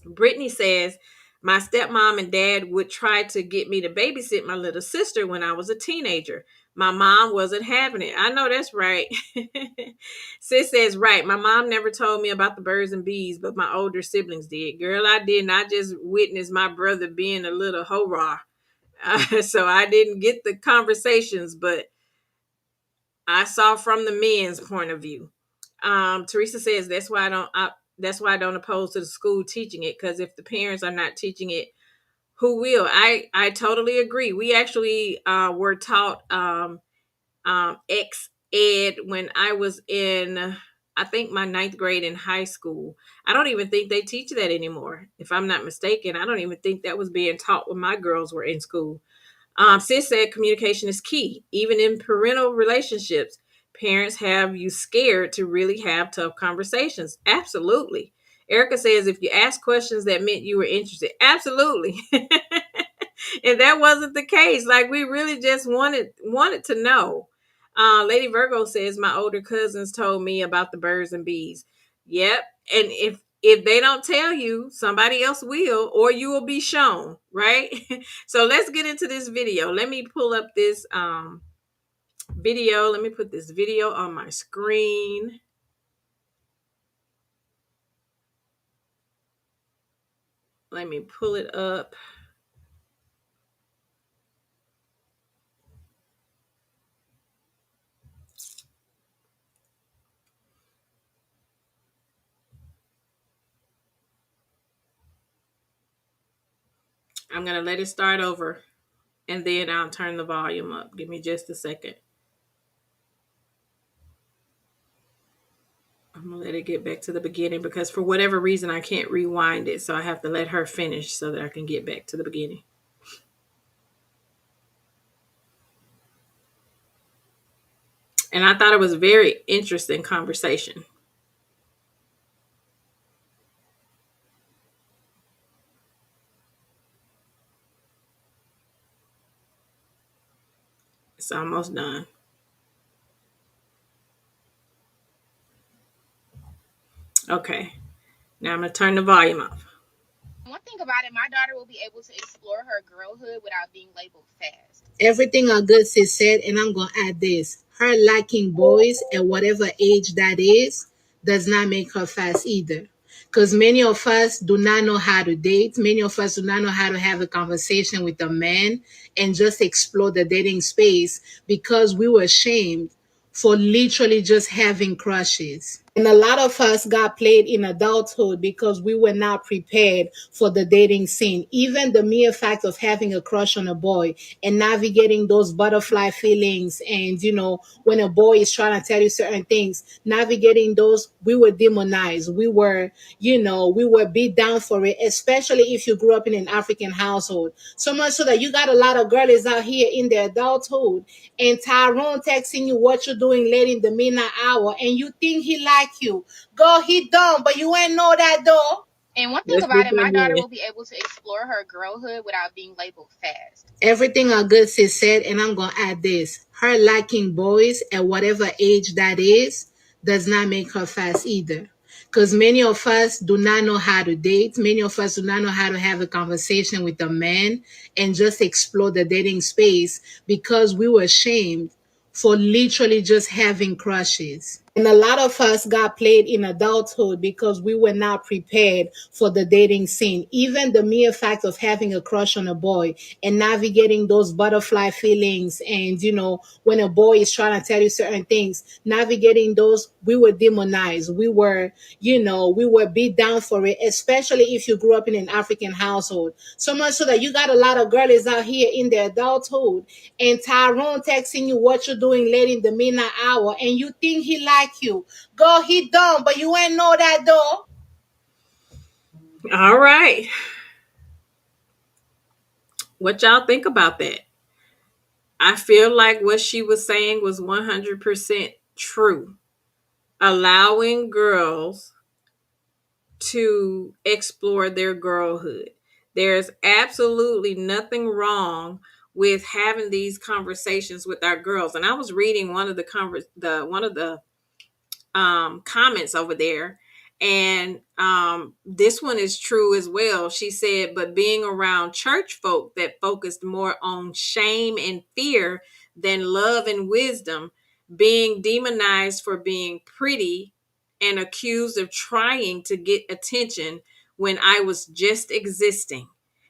Brittany says, my stepmom and dad would try to get me to babysit my little sister when I was a teenager. My mom wasn't having it. I know that's right. Sis says, right. My mom never told me about the birds and bees, but my older siblings did. Girl, I did not just witness my brother being a little hurrah. So I didn't get the conversations, but I saw from the men's point of view. Teresa says that's why I don't oppose to the school teaching it, because if the parents are not teaching it, who will? I totally agree. We actually were taught ex ed when I was in, I think, my ninth grade in high school. I don't even think they teach that anymore, if I'm not mistaken. I don't even think that was being taught when my girls were in school. Sis said communication is key, even in parental relationships. Parents have you scared to really have tough conversations. Absolutely. Erica says if you ask questions, that meant you were interested. Absolutely. And that wasn't the case. Like, we really just wanted to know. Lady Virgo says my older cousins told me about the birds and bees. Yep. And if they don't tell you, somebody else will, or you will be shown, right? So let's get into this video. Let me pull up this video. Let me put this video on my screen. Let me pull it up. I'm going to let it start over, and then I'll turn the volume up. Give me just a second. I'm going to let it get back to the beginning, because for whatever reason, I can't rewind it. So I have to let her finish so that I can get back to the beginning. And I thought it was a very interesting conversation. It's almost done. Okay. Now I'm going to turn the volume off. One thing about it, my daughter will be able to explore her girlhood without being labeled fast. Everything our good sis said, and I'm gonna add this: her liking boys at whatever age that is does not make her fast either. Because many of us do not know how to date. Many of us do not know how to have a conversation with a man and just explore the dating space because we were ashamed for literally just having crushes. And a lot of us got played in adulthood because we were not prepared for the dating scene. Even the mere fact of having a crush on a boy and navigating those butterfly feelings, and when a boy is trying to tell you certain things, navigating those, we were demonized. We were beat down for it, especially if you grew up in an African household. So much so that you got a lot of girls out here in their adulthood, and Tyrone texting you what you're doing late in the midnight hour, and you think he like like you. Girl, he don't, but you ain't know that though. And one thing Let's about get it, that my daughter man. will be able to explore her girlhood without being labeled fast. Everything a good sis said, and I'm gonna add this. Her liking boys at whatever age that is does not make her fast either. Because many of us do not know how to date. Many of us do not know how to have a conversation with a man and just explore the dating space because we were ashamed for literally just having crushes. And a lot of us got played in adulthood because we were not prepared for the dating scene. Even the mere fact of having a crush on a boy and navigating those butterfly feelings, and when a boy is trying to tell you certain things, navigating those, we were demonized. We were beat down for it, especially if you grew up in an African household. So much so that you got a lot of girlies out here in their adulthood, and Tyrone texting you what you're doing late in the midnight hour, and you think he like you. Girl, he don't, but you ain't know that though. All right. What y'all think about that? I feel like what she was saying was 100% true. Allowing girls to explore their girlhood. There's absolutely nothing wrong with having these conversations with our girls. And I was reading one of the comments over there. And this one is true as well. She said, but being around church folk that focused more on shame and fear than love and wisdom, being demonized for being pretty and accused of trying to get attention when I was just existing.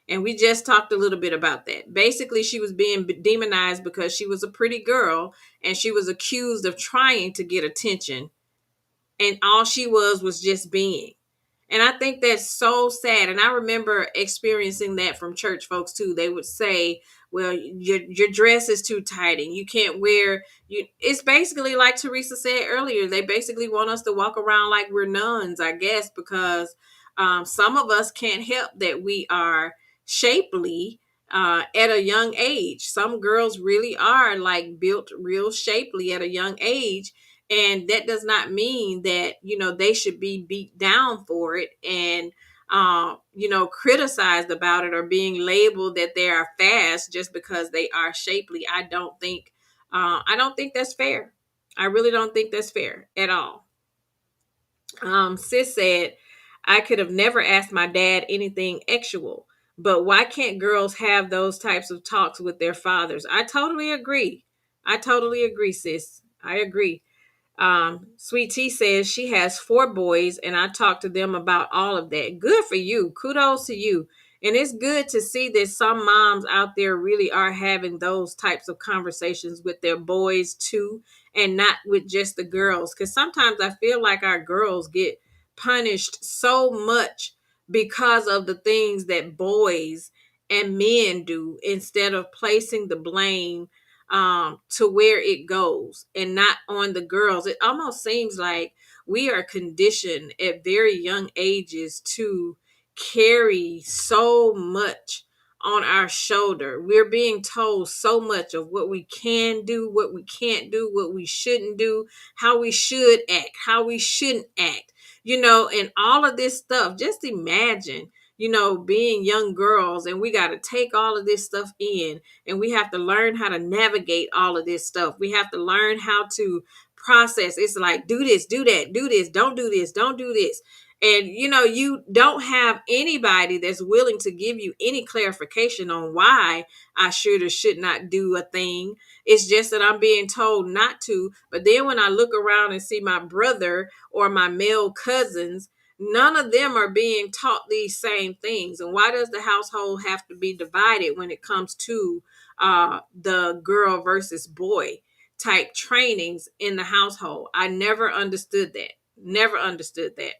And we just talked a little bit about that. Basically, she was being demonized because she was a pretty girl and she was accused of trying to get attention, and all she was just being. And I think that's so sad. And I remember experiencing that from church folks too. They would say, well, your dress is too tight and you can't wear you. It's basically like Teresa said earlier. They basically want us to walk around like we're nuns, I guess, because some of us can't help that we are shapely at a young age. Some girls really are like built real shapely at a young age, and that does not mean that they should be beat down for it and criticized about it or being labeled that they are fast just because they are shapely. I don't think that's fair. I really don't think that's fair at all. Sis said, I could have never asked my dad anything actual, but why can't girls have those types of talks with their fathers? I totally agree. Sis. I agree. Sweet Tea says she has 4 boys, and I talk to them about all of that. Good for you. Kudos to you. And it's good to see that some moms out there really are having those types of conversations with their boys too, and not with just the girls. Because sometimes I feel like our girls get punished so much because of the things that boys and men do, instead of placing the blame to where it goes and not on the girls. It almost seems like we are conditioned at very young ages to carry so much on our shoulder. We're being told so much of what we can do, what we can't do, what we shouldn't do, how we should act, how we shouldn't act, and all of this stuff. Just imagine, being young girls, and we got to take all of this stuff in, and we have to learn how to navigate all of this stuff. We have to learn how to process. It's like, do this, do that, do this, don't do this, don't do this. And you don't have anybody that's willing to give you any clarification on why I should or should not do a thing. It's just that I'm being told not to. But then when I look around and see my brother or my male cousins, none of them are being taught these same things. And why does the household have to be divided when it comes to the girl versus boy type trainings in the household? I never understood that. Never understood that.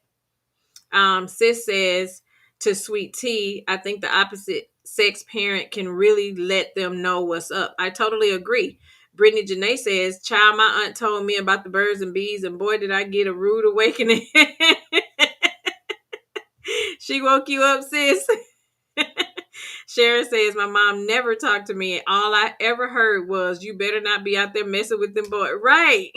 Sis says to Sweet Tea, I think the opposite sex parent can really let them know what's up. I totally agree. Brittany Janae says, child, my aunt told me about the birds and bees, and boy, did I get a rude awakening. She woke you up, sis. Sharon says, my mom never talked to me. All I ever heard was, you better not be out there messing with them boys. Right.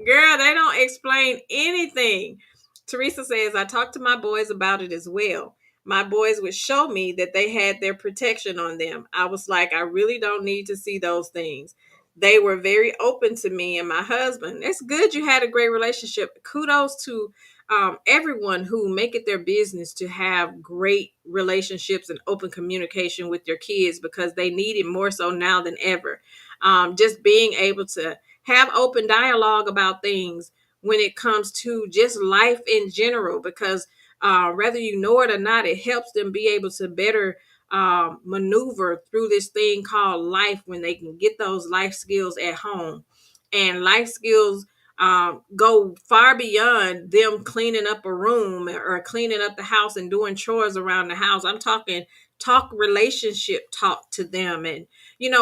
Girl, they don't explain anything. Teresa says, I talked to my boys about it as well. My boys would show me that they had their protection on them. I was like, I really don't need to see those things. They were very open to me and my husband. It's good you had a great relationship. Kudos to everyone who make it their business to have great relationships and open communication with your kids because they need it more so now than ever. Just being able to have open dialogue about things when it comes to just life in general, because whether you know it or not, it helps them be able to better maneuver through this thing called life when they can get those life skills at home. And life skills go far beyond them cleaning up a room or cleaning up the house and doing chores around the house. I'm talking talk relationship talk to them, and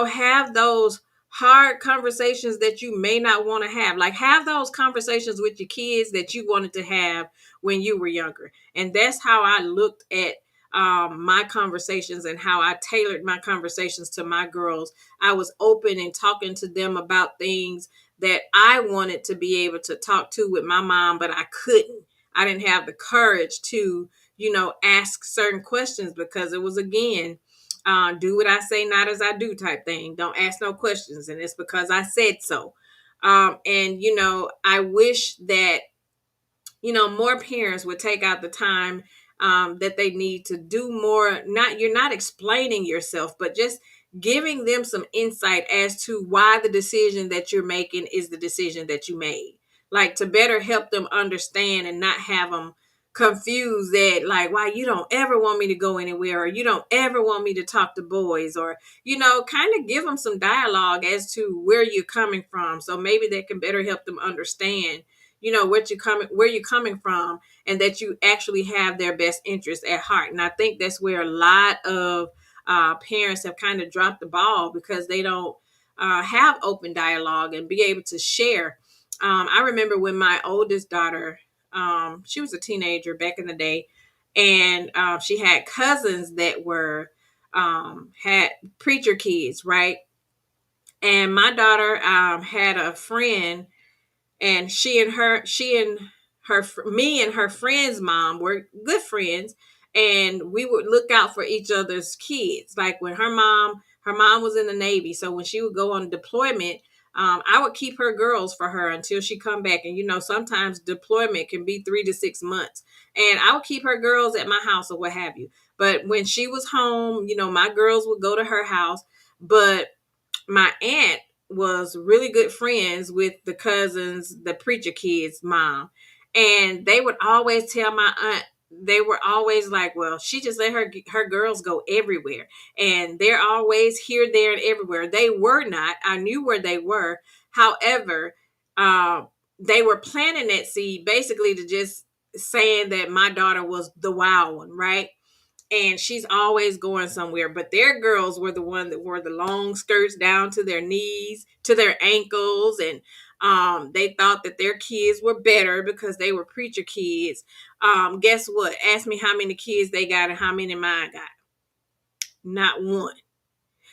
have those hard conversations that you may not want to have. Like, have those conversations with your kids that you wanted to have when you were younger. And that's how I looked at my conversations and how I tailored my conversations to my girls. I was open and talking to them about things that I wanted to be able to talk to with my mom, but I couldn't. I didn't have the courage to, ask certain questions because it was, again, do what I say, not as I do type thing. Don't ask no questions. And it's because I said so. And, I wish that more parents would take out the time that they need to do more. You're not explaining yourself, but just giving them some insight as to why the decision that you're making is the decision that you made. Like, to better help them understand and not have them confused that, like, why you don't ever want me to go anywhere, or you don't ever want me to talk to boys, or kind of give them some dialogue as to where you're coming from, so maybe that can better help them understand where you're coming from, and that you actually have their best interest at heart. And I think that's where a lot of parents have kind of dropped the ball, because they don't have open dialogue and be able to share. I remember when my oldest daughter, she was a teenager back in the day, and she had cousins that were had preacher kids, right? And my daughter had a friend, and me and her friend's mom were good friends, and we would look out for each other's kids. Like, when her mom was in the Navy, so when she would go on deployment, I would keep her girls for her until she come back. And sometimes deployment can be 3 to 6 months, and I would keep her girls at my house or what have you. But when she was home, my girls would go to her house. But my aunt was really good friends with the cousins, the preacher kids' mom. And they would always tell my aunt, they were always like, well, she just let her girls go everywhere. And they're always here, there, and everywhere. They were not. I knew where they were. However, they were planting that seed basically to just saying that my daughter was the wild one, right? And she's always going somewhere. But their girls were the one that wore the long skirts down to their knees, to their ankles, and they thought that their kids were better because they were preacher kids. Guess what? Ask me how many kids they got and how many mine got. Not one.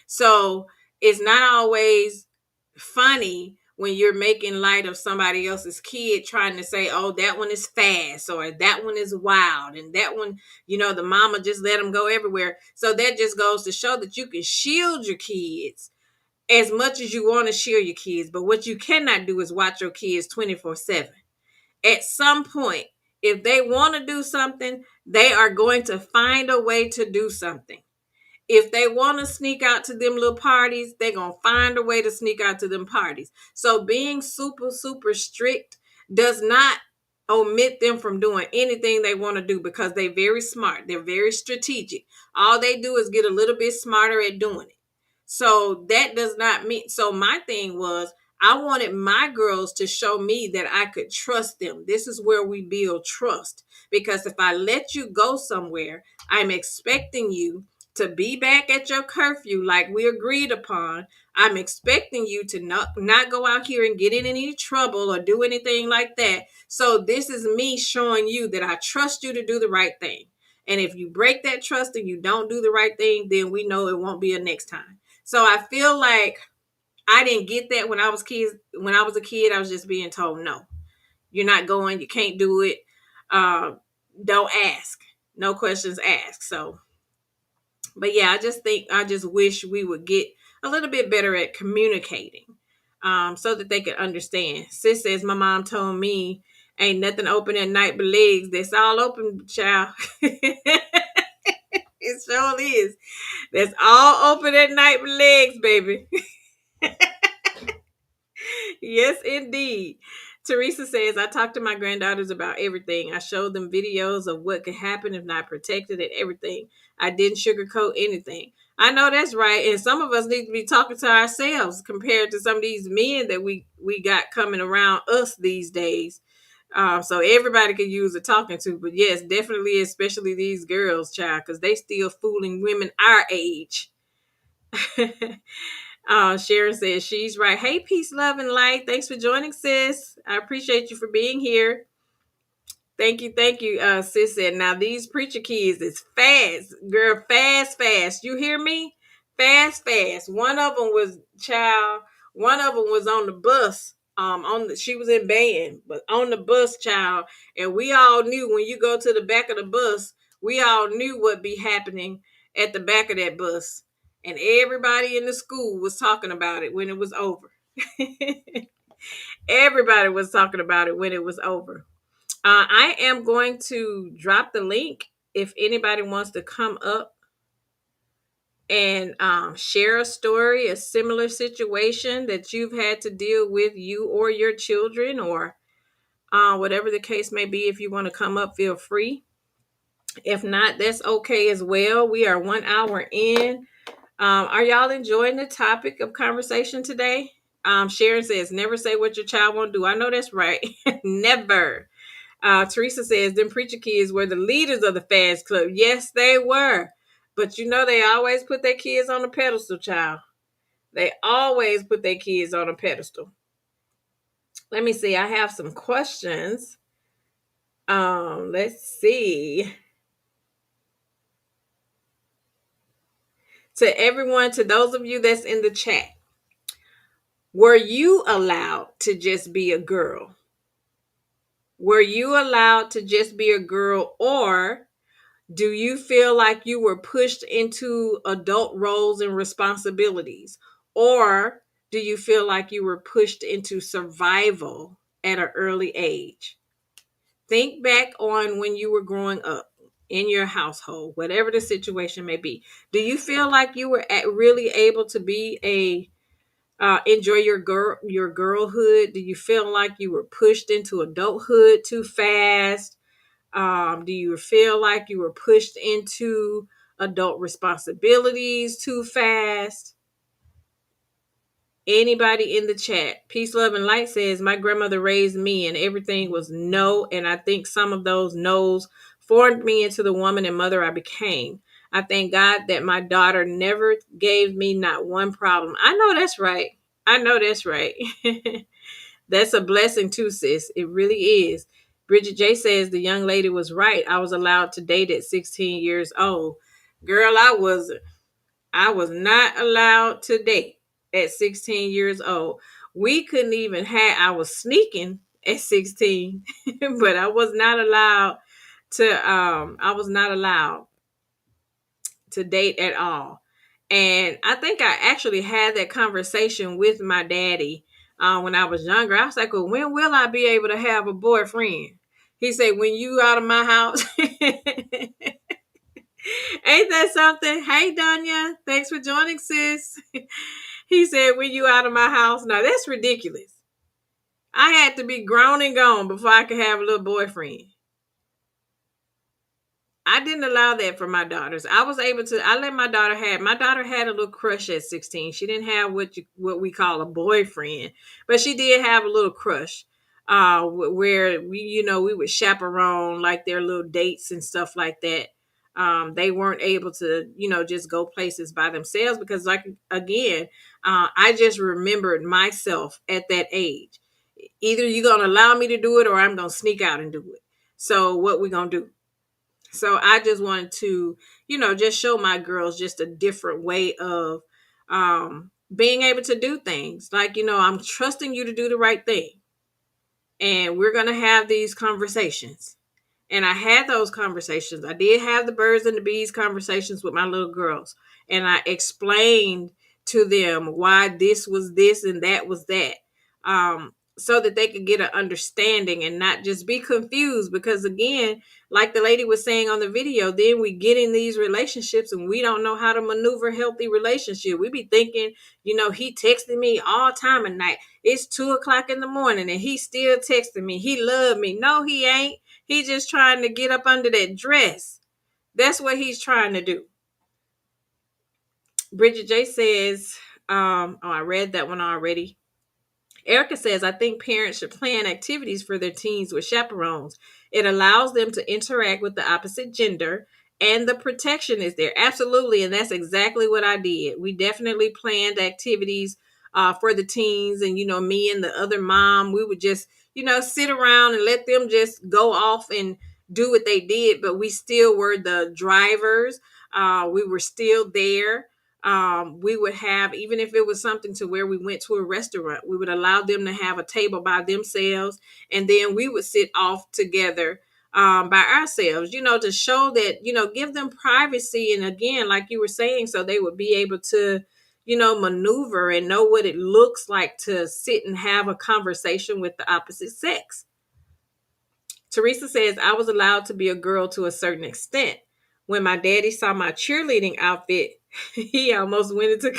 So it's not always funny when you're making light of somebody else's kid, trying to say, oh, that one is fast, or that one is wild, and that one, the mama just let them go everywhere. So that just goes to show that you can shield your kids as much as you want to shield your kids. But what you cannot do is watch your kids 24/7. At some point, if they want to do something, they are going to find a way to do something. If they want to sneak out to them little parties, they're going to find a way to sneak out to them parties. So being super, super strict does not omit them from doing anything they want to do, because they're very smart. They're very strategic. All they do is get a little bit smarter at doing it. So that does not mean, so my thing was, I wanted my girls to show me that I could trust them. This is where we build trust. Because if I let you go somewhere, I'm expecting you to be back at your curfew like we agreed upon. I'm expecting you to not go out here and get in any trouble or do anything like that. So this is me showing you that I trust you to do the right thing. And if you break that trust and you don't do the right thing, then we know it won't be a next time. So I feel like I didn't get that when I was kids. When I was a kid, I was just being told, no, you're not going. You can't do it. Uh, don't ask. No questions asked. So, but yeah, I just wish we would get a little bit better at communicating, so that they can understand. Sis says, my mom told me ain't nothing open at night but legs. That's all open, child. It sure is. That's all open at night but legs, baby. Yes, indeed. Teresa says, I talk to my granddaughters about everything. I showed them videos of what could happen if not protected and everything. I didn't sugarcoat anything. I know that's right. And some of us need to be talking to ourselves compared to some of these men that we got coming around us these days. So everybody could use a talking to. But yes, definitely, especially these girls, child, because they still fooling women our age. Sharon says she's right. Hey, peace, love, and light. Thanks for joining, sis. I appreciate you for being here. Thank you, thank you. Sis said, now these preacher kids is fast, girl, fast, fast. You hear me? Fast, fast. One of them was child. One of them was on the bus. She was in band, but on the bus, child, and we all knew when you go to the back of the bus, we all knew what be happening at the back of that bus, and everybody in the school was talking about it when it was over. Everybody was talking about it when it was over. I am going to drop the link if anybody wants to come up and share a story, a similar situation that you've had to deal with, you or your children, or whatever the case may be. If you want to come up, feel free. If not, that's okay as well. We are 1 hour in. Are y'all enjoying the topic of conversation today? Sharon says, never say what your child won't do. I know that's right. Never. Teresa says, them preacher kids were the leaders of the fast club. Yes, they were. But you know, they always put their kids on a pedestal, child. They always put their kids on a pedestal. Let me see. I have some questions. Let's see. To everyone, to those of you that's in the chat, were you allowed to just be a girl? Were you allowed to just be a girl, or do you feel like you were pushed into adult roles and responsibilities? Or do you feel like you were pushed into survival at an early age? Think back on when you were growing up in your household, whatever the situation may be. Do you feel like you were really able to be enjoy your girlhood? Do you feel like you were pushed into adulthood too fast? Do you feel like you were pushed into adult responsibilities too fast? Anybody in the chat? Peace, love, and light says, my grandmother raised me and everything was no. And I think some of those no's formed me into the woman and mother I became. I thank God that my daughter never gave me not one problem. I know that's right. I know that's right. That's a blessing too, sis. It really is. Bridget J says the young lady was right. I was allowed to date at 16 years old. Girl, I wasn't. I was not allowed to date at 16 years old. We couldn't even have, I was sneaking at 16, but I was not allowed I was not allowed to date at all. And I think I actually had that conversation with my daddy when I was younger. I was like, well, when will I be able to have a boyfriend? He said, when you out of my house. Ain't that something? Hey, Danya. Thanks for joining, sis. He said, when you out of my house. Now, that's ridiculous. I had to be grown and gone before I could have a little boyfriend. I didn't allow that for my daughters. I was able to. I let my daughter had a little crush at 16. She didn't have what we call a boyfriend, but she did have a little crush. Where we would chaperone like their little dates and stuff like that. They weren't able to just go places by themselves because, like, again, I just remembered myself at that age. Either you're gonna allow me to do it or I'm gonna sneak out and do it. So what we gonna do? So I just wanted to, just show my girls just a different way of being able to do things like, I'm trusting you to do the right thing, and we're going to have these conversations. And I had those conversations. I did have the birds and the bees conversations with my little girls. And I explained to them why this was this and that was that. So that they could get an understanding and not just be confused. Because again, like the lady was saying on the video, then we get in these relationships and we don't know how to maneuver healthy relationship. We be thinking, he texting me all time of night. It's 2 o'clock in the morning and he still texting me. He love me. No, he ain't. He just trying to get up under that dress. That's what he's trying to do. Bridget J says, I read that one already. Erica says, I think parents should plan activities for their teens with chaperones. It allows them to interact with the opposite gender, and the protection is there. Absolutely. And that's exactly what I did. We definitely planned activities for the teens. And, me and the other mom, we would just, sit around and let them just go off and do what they did. But we still were the drivers. We were still there. We would have, even if it was something to where we went to a restaurant, we would allow them to have a table by themselves, and then we would sit off together by ourselves, to show that, give them privacy. And again, like you were saying, so they would be able to, maneuver and know what it looks like to sit and have a conversation with the opposite sex. Teresa says, I was allowed to be a girl to a certain extent. When my daddy saw my cheerleading outfit, he almost went into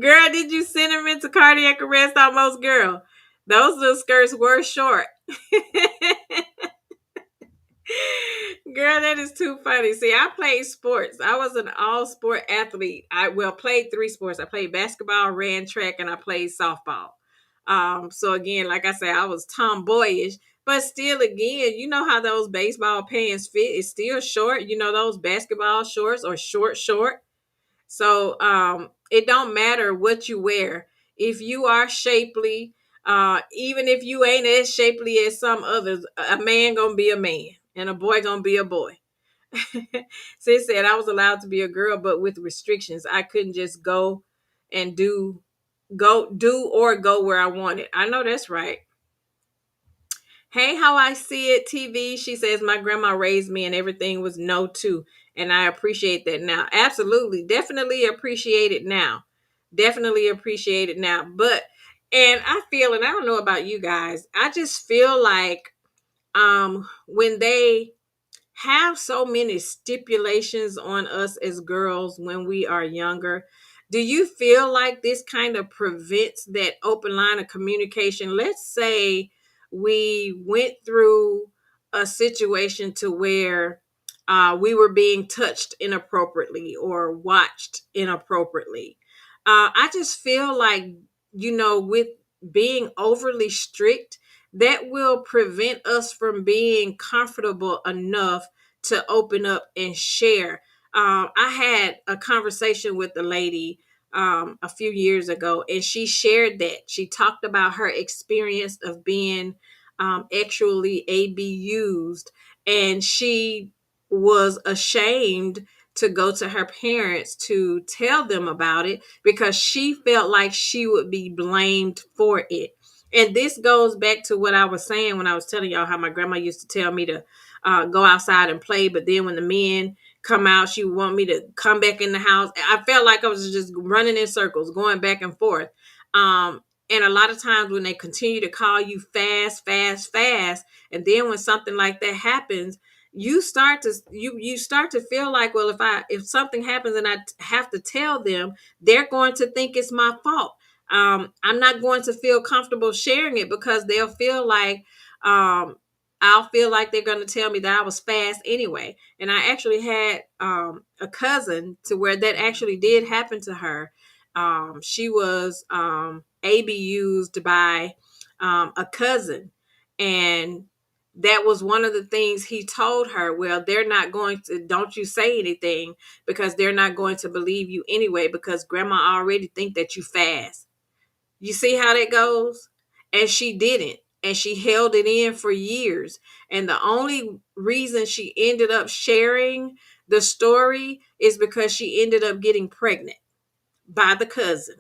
girl, did you send him into cardiac arrest almost, girl? Those little skirts were short. Girl, that is too funny. See, I played sports. I was an all sport athlete. I played 3 sports. I played basketball, ran track, and I played softball. So again, like I said, I was tomboyish, but still, again, you know how those baseball pants fit. It's still short. Those basketball shorts are short. So it don't matter what you wear. If you are shapely, even if you ain't as shapely as some others, a man gonna be a man and a boy gonna be a boy. Sis said I was allowed to be a girl, but with restrictions. I couldn't just go and go where I wanted. I know that's right. Hey, how I see it, TV. She says, my grandma raised me and everything was no too. And I appreciate that now. Absolutely. Definitely appreciate it now. Definitely appreciate it now. And I feel, and I don't know about you guys, I just feel like when they have so many stipulations on us as girls when we are younger, do you feel like this kind of prevents that open line of communication? Let's say we went through a situation to where we were being touched inappropriately or watched inappropriately. I just feel like, with being overly strict, that will prevent us from being comfortable enough to open up and share. I had a conversation with a lady a few years ago, and she shared that. She talked about her experience of being actually abused, and she was ashamed to go to her parents to tell them about it because she felt like she would be blamed for it. And this goes back to what I was saying when I was telling y'all how my grandma used to tell me to go outside and play. But then when the men come out, she would want me to come back in the house. I felt like I was just running in circles, going back and forth. And a lot of times when they continue to call you fast, fast, fast, and then when something like that happens, you start to feel like, well, if something happens and I have to tell them, they're going to think it's my fault. I'm not going to feel comfortable sharing it because they'll feel like I'll feel like they're going to tell me that I was fast anyway. And I actually had a cousin to where that actually did happen to her. She was abused by a cousin, and that was one of the things he told her. Well, they're not going to, don't you say anything because they're not going to believe you anyway because grandma already think that you fast. You see how that goes? And she didn't. And she held it in for years. And the only reason she ended up sharing the story is because she ended up getting pregnant. by the cousin,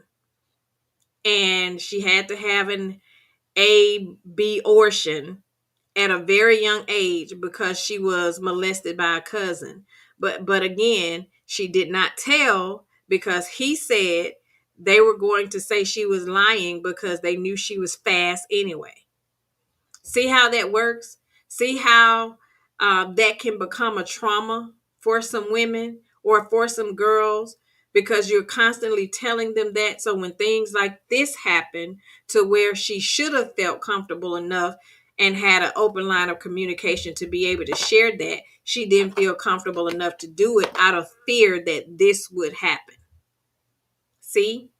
and she had to have an abortion at a very young age because she was molested by a cousin. But again, she did not tell because he said they were going to say she was lying because they knew she was fast anyway. See how that works? See how that can become a trauma for some women or for some girls because you're constantly telling them that. So when things like this happen to where she should have felt comfortable enough and had an open line of communication to be able to share that, she didn't feel comfortable enough to do it out of fear that this would happen. See?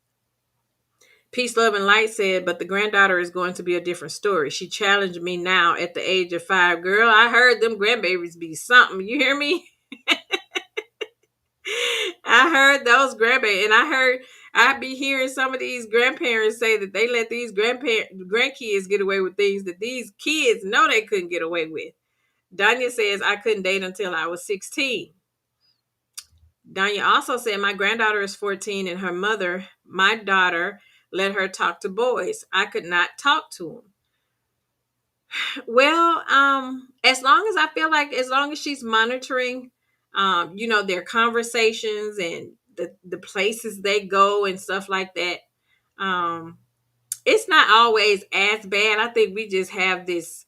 Peace, Love, and Light said, but the granddaughter is going to be a different story. She challenged me now at the age of 5. Girl, I heard them grandbabies be something. You hear me? I heard those grandbabies, and I be hearing some of these grandparents say that they let these grandkids get away with things that these kids know they couldn't get away with. Danya says, I couldn't date until I was 16. Danya also said, my granddaughter is 14 and her mother, my daughter, let her talk to boys. I could not talk to them. Well, as long as I feel like as long as she's monitoring, their conversations and the places they go and stuff like that, um, it's not always as bad. I think we just have this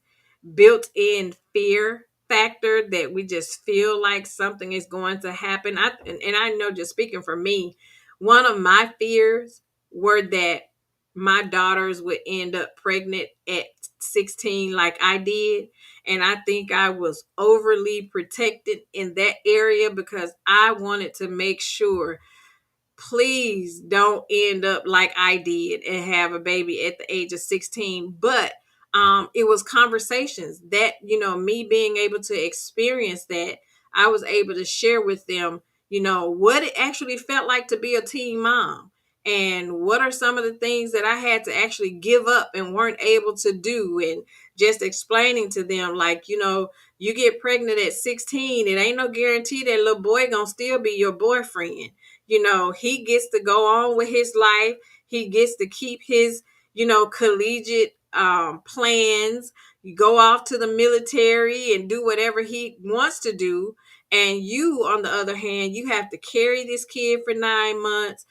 built-in fear factor that we just feel like something is going to happen. And I know, just speaking for me, one of my fears were that my daughters would end up pregnant at 16 like I did. And I think I was overly protected in that area because I wanted to make sure, please don't end up like I did and have a baby at the age of 16. But it was conversations that, me being able to experience that, I was able to share with them, what it actually felt like to be a teen mom. And what are some of the things that I had to actually give up and weren't able to do? And just explaining to them, like, you get pregnant at 16, it ain't no guarantee that little boy gonna still be your boyfriend. He gets to go on with his life. He gets to keep his, collegiate plans. You go off to the military and do whatever he wants to do. And you, on the other hand, you have to carry this kid for 9 months.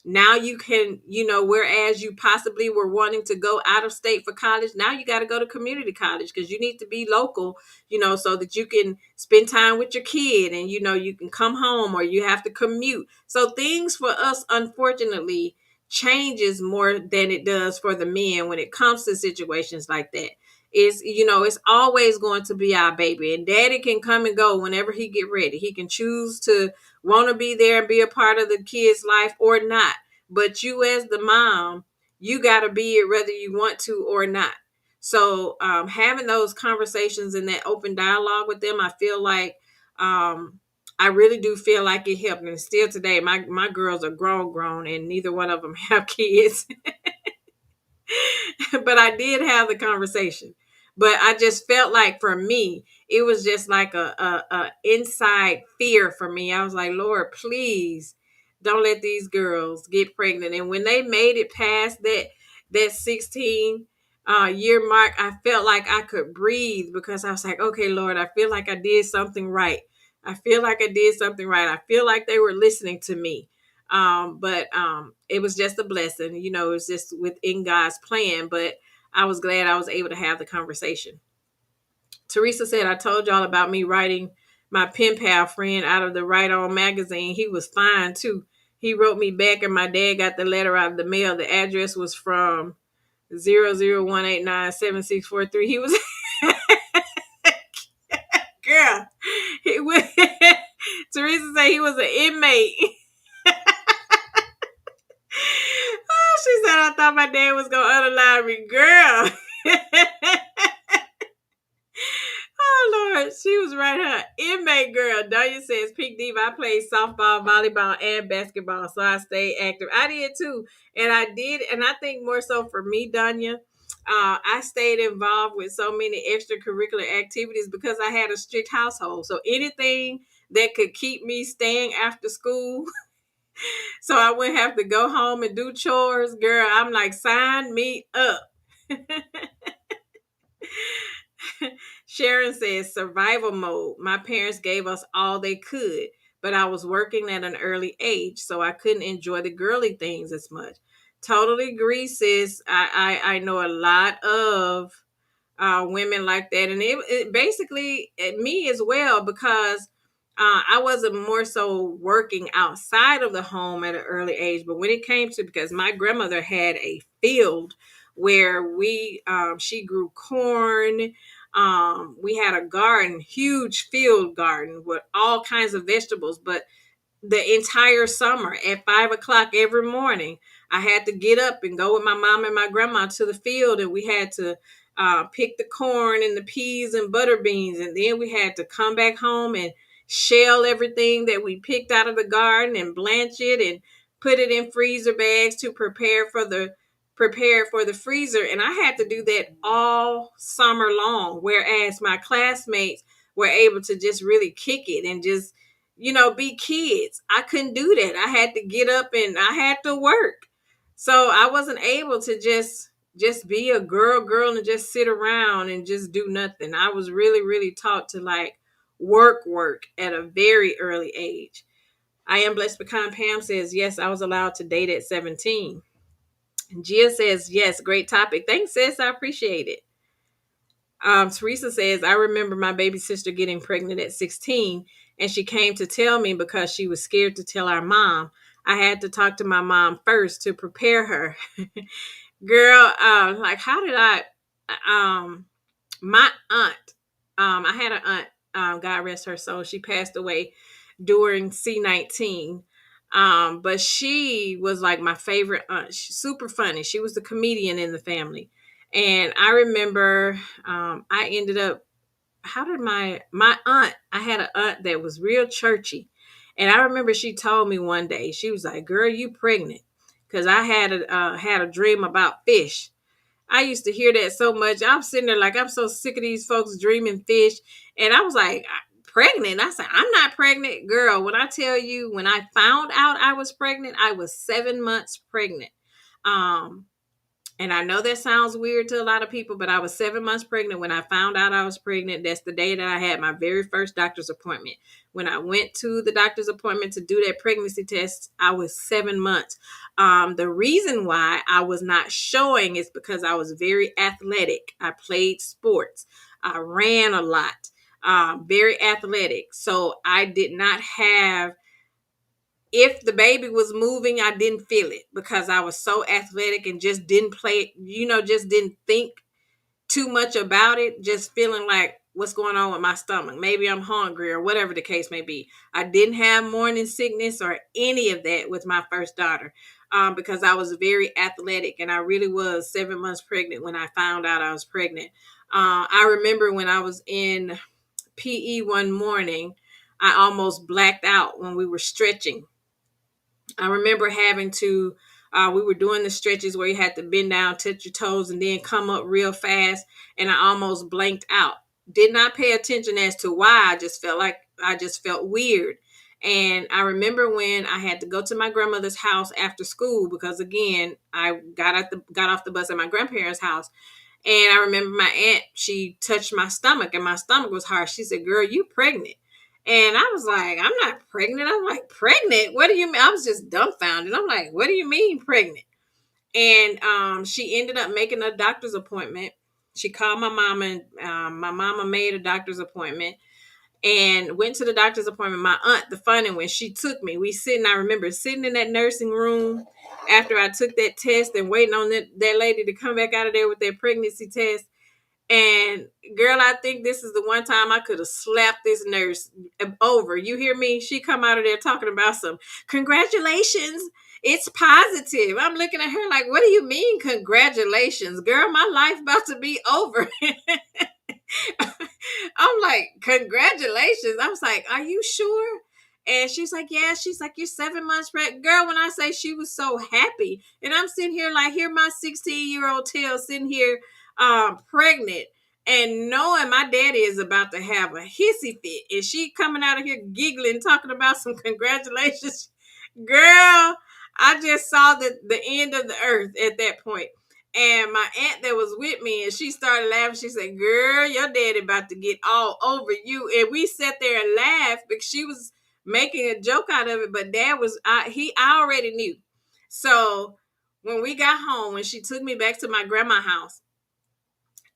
Now you can, whereas you possibly were wanting to go out of state for college, now you got to go to community college because you need to be local, so that you can spend time with your kid and, you can come home or you have to commute. So things for us, unfortunately, changes more than it does for the men when it comes to situations like that. It's always going to be our baby, and daddy can come and go whenever he get ready. He can choose to want to be there and be a part of the kid's life or not. But you, as the mom, you got to be it whether you want to or not. So having those conversations and that open dialogue with them, I feel like I really do feel like it helped. And still today, my girls are grown, and neither one of them have kids. But I did have the conversation. But I just felt like for me, it was just like a inside fear for me. I was like, Lord, please don't let these girls get pregnant. And when they made it past that 16 year mark, I felt like I could breathe because I was like, okay, Lord, I feel like I did something right. I feel like I did something right. I feel like they were listening to me. But it was just a blessing, it was just within God's plan. But I was glad I was able to have the conversation. Teresa said, I told y'all about me writing my pen pal friend out of the Right On magazine. He was fine too. He wrote me back and my dad got the letter out of the mail. The address was from 001897643. He was girl. He was Teresa said he was an inmate. She said, I thought my dad was going to unalive me. Girl. Oh, Lord. She was right. Her inmate girl. Danya says, Pink Diva, I played softball, volleyball, and basketball, so I stayed active. I did too. And I think more so for me, Danya, I stayed involved with so many extracurricular activities because I had a strict household. So anything that could keep me staying after school, So I wouldn't have to go home and do chores. Girl, I'm like, sign me up. Sharon says survival mode. My parents gave us all they could, but I was working at an early age, so I couldn't enjoy the girly things as much. Totally agree, sis. I know a lot of women like that, and it basically me as well because I wasn't more so working outside of the home at an early age, but when it came to because my grandmother had a field where we she grew corn. We had a garden, huge field garden with all kinds of vegetables, but the entire summer at 5 o'clock every morning. I had to get up and go with my mom and my grandma to the field, and we had to pick the corn and the peas and butter beans, and then we had to come back home and shell everything that we picked out of the garden and blanch it and put it in freezer bags to prepare for the freezer. And I had to do that all summer long, whereas my classmates were able to just really kick it and just be kids. I couldn't do that. I had to get up and I had to work. So I wasn't able to just be a girl and just sit around and just do nothing. I was really really taught to like work at a very early age. I am blessed pecan. Pam says yes, I was allowed to date at 17. And Gia says yes, great topic. Thanks, sis. I appreciate it. Teresa says, I remember my baby sister getting pregnant at 16, and she came to tell me because she was scared to tell our mom. I had to talk to my mom first to prepare her. Girl, like, how did um, my aunt, I had an aunt, God rest her soul, she passed away during C-19. But she was like my favorite aunt. She's super funny. She was the comedian in the family. And I remember I ended up how did my aunt, I had an aunt that was real churchy. And I remember she told me one day, she was like, girl, you pregnant. Because I had a dream about fish. I used to hear that so much. I'm sitting there like, I'm so sick of these folks dreaming fish. And I was like, pregnant. I said, I'm not pregnant. Girl, when I tell you, when I found out I was pregnant, I was 7 months pregnant. Um, and I know that sounds weird to a lot of people, but I was 7 months pregnant when I found out I was pregnant. That's the day that I had my very first doctor's appointment. When I went to the doctor's appointment to do that pregnancy test, I was 7 months. The reason why I was not showing is because I was very athletic. I played sports. I ran a lot. Very athletic. So I did not have if the baby was moving, I didn't feel it because I was so athletic and just didn't play, just didn't think too much about it, just feeling like what's going on with my stomach. Maybe I'm hungry or whatever the case may be. I didn't have morning sickness or any of that with my first daughter because I was very athletic and I really was 7 months pregnant when I found out I was pregnant. I remember when I was in PE one morning, I almost blacked out when we were stretching. I remember having to, we were doing the stretches where you had to bend down, touch your toes, and then come up real fast. And I almost blanked out. Did not pay attention as to why. I just felt weird. And I remember when I had to go to my grandmother's house after school because again, I got off the bus at my grandparents' house. And I remember my aunt, she touched my stomach and my stomach was hard. She said, girl, you pregnant. And I was like, I'm not pregnant. I'm like, pregnant? What do you mean? I was just dumbfounded. I'm like, what do you mean pregnant? And she ended up making a doctor's appointment. She called my mama and my mama made a doctor's appointment and went to the doctor's appointment. My aunt, the funny one, she took me. I remember sitting in that nursing room after I took that test and waiting on that lady to come back out of there with that pregnancy test. And girl, I think this is the one time I could have slapped this nurse over. You hear me? She come out of there talking about some congratulations. It's positive. I'm looking at her like, what do you mean congratulations? Girl, my life about to be over. I'm like, congratulations. I was like, are you sure? And she's like, yeah. She's like, you're 7 months pregnant. Girl, when I say she was so happy. And I'm sitting here like, here my 16-year-old tail sitting here pregnant and knowing my daddy is about to have a hissy fit. And she coming out of here giggling, talking about some congratulations. Girl, I just saw the end of the earth at that point. And my aunt that was with me, and she started laughing. She said, "Girl, your daddy about to get all over you." And we sat there and laughed because she was making a joke out of it. But dad was, I already knew. So when we got home, when she took me back to my grandma's house,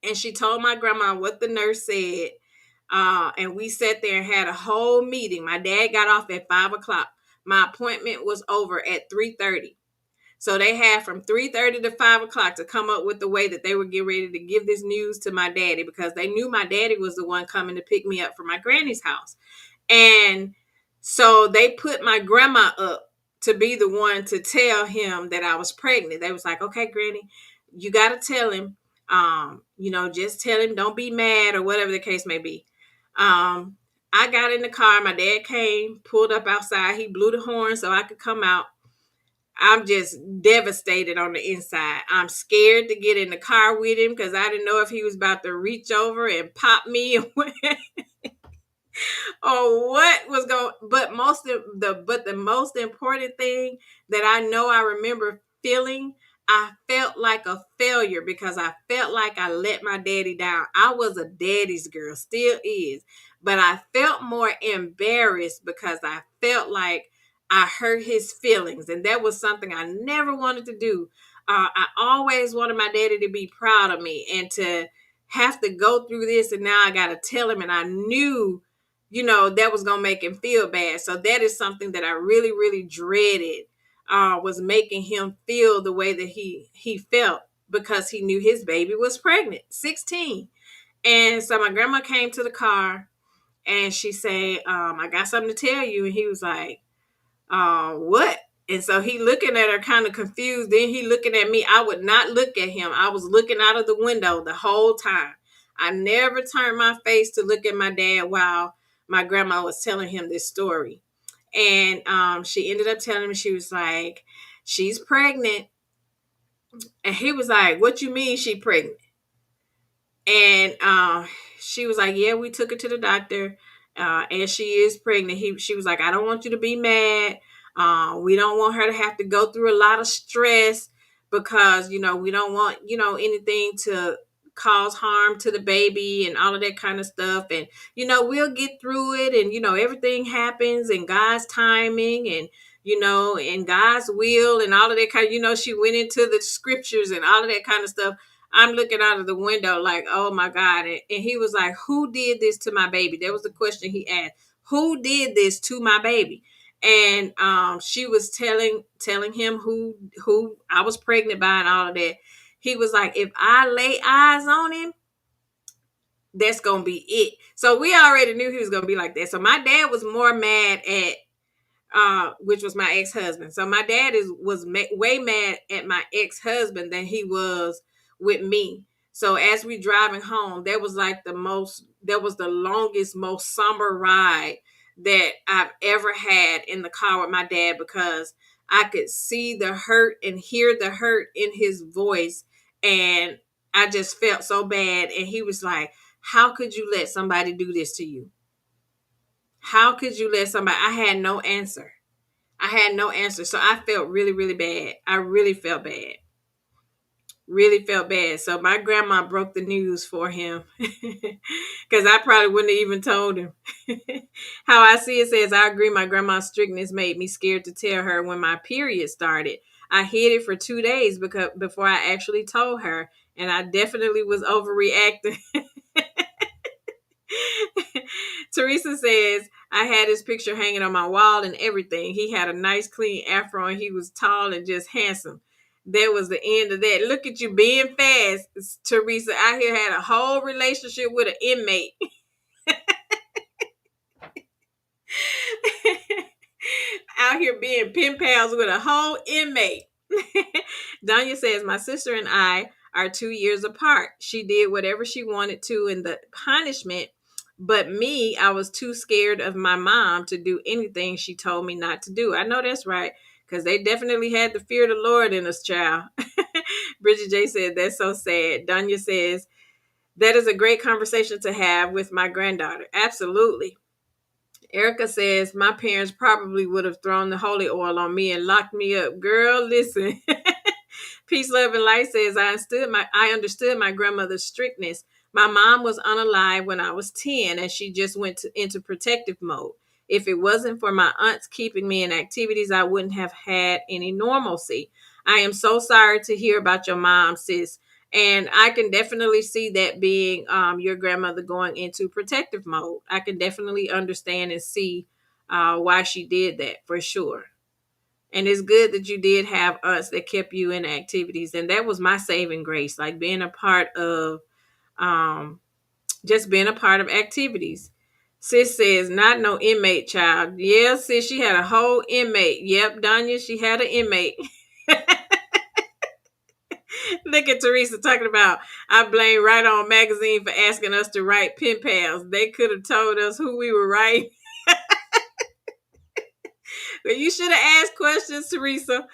and she told my grandma what the nurse said, and we sat there and had a whole meeting. My dad got off at 5 o'clock. My appointment was over at 3:30. So they had from 3:30 to 5 o'clock to come up with the way that they would get ready to give this news to my daddy, because they knew my daddy was the one coming to pick me up from my granny's house. And so they put my grandma up to be the one to tell him that I was pregnant. They was like, "Okay, Granny, you got to tell him, just tell him, don't be mad," or whatever the case may be. Um, I got in the car. My dad came, pulled up outside. He blew the horn so I could come out. I'm just devastated on the inside. I'm scared to get in the car with him because I didn't know if he was about to reach over and pop me or what was going. But the most important thing that I know I remember feeling, I felt like a failure because I felt like I let my daddy down. I was a daddy's girl, still is, but I felt more embarrassed because I felt like I hurt his feelings, and that was something I never wanted to do. I always wanted my daddy to be proud of me, and to have to go through this, and now I got to tell him, and I knew that was going to make him feel bad. So that is something that I really, really dreaded, was making him feel the way that he felt because he knew his baby was pregnant, 16. And so my grandma came to the car and she said, "I got something to tell you." And he was like, "What?" And so he looking at her kind of confused. Then he looking at me. I would not look at him. I was looking out of the window the whole time. I never turned my face to look at my dad while my grandma was telling him this story. And she ended up telling me, she was like, "She's pregnant." And he was like, "What you mean she pregnant?" And she was like, "Yeah, we took her to the doctor, and she is pregnant." She was like, "I don't want you to be mad. We don't want her to have to go through a lot of stress because we don't want anything to cause harm to the baby and all of that kind of stuff. And we'll get through it. And everything happens in God's timing, and in God's will, and all of that kind of. She went into the scriptures and all of that kind of stuff. I'm looking out of the window like, oh my God. And he was like, "Who did this to my baby?" That was the question he asked. "Who did this to my baby?" And she was telling him who I was pregnant by and all of that. He was like, "If I lay eyes on him, that's gonna be it." So we already knew he was gonna be like that. So my dad was more mad at which was my ex-husband. So my dad was way mad at my ex-husband than he was with me. So as we driving home, that was the longest, most somber ride that I've ever had in the car with my dad, because I could see the hurt and hear the hurt in his voice. And I just felt so bad. And he was like, "How could you let somebody do this to you? How could you let somebody?" I had no answer. I had no answer. So I felt really, really bad. I really felt bad. Really felt bad. So my grandma broke the news for him because I probably wouldn't have even told him. How I see it says, "I agree. My grandma's strictness made me scared to tell her when my period started. I hid it for 2 days because before I actually told her, and I definitely was overreacting." Teresa says, "I had his picture hanging on my wall and everything. He had a nice clean afro and he was tall and just handsome." That was the end of that. Look at you being fast. Teresa out here had a whole relationship with an inmate. Out here being pen pals with a whole inmate. Danya says, "My sister and I are 2 years apart. She did whatever she wanted to in the punishment, but me, I was too scared of my mom to do anything she told me not to do." I know that's right, because they definitely had the fear of the Lord in us, child. Bridget J said, "That's so sad." Danya says, "That is a great conversation to have with my granddaughter." Absolutely. Erica says, my parents probably would have thrown the holy oil on me and locked me up. Girl, listen. Peace, love, and light says, I understood my grandmother's strictness. My mom was unalive when I was 10 and she just into protective mode. If it wasn't for my aunts keeping me in activities, I wouldn't have had any normalcy. I am so sorry to hear about your mom, sis. And I can definitely see that being your grandmother going into protective mode. I can definitely understand and see why she did that for sure. And it's good that you did have aunts that kept you in activities. And that was my saving grace, like being a part of um, just being a part of activities. Sis says, not no inmate child. Yeah, sis, she had a whole inmate. Yep, Danya, she had an inmate. Look at Teresa talking about, I blame Right On Magazine for asking us to write pen pals. They could have told us who we were writing. But you should have asked questions, Teresa.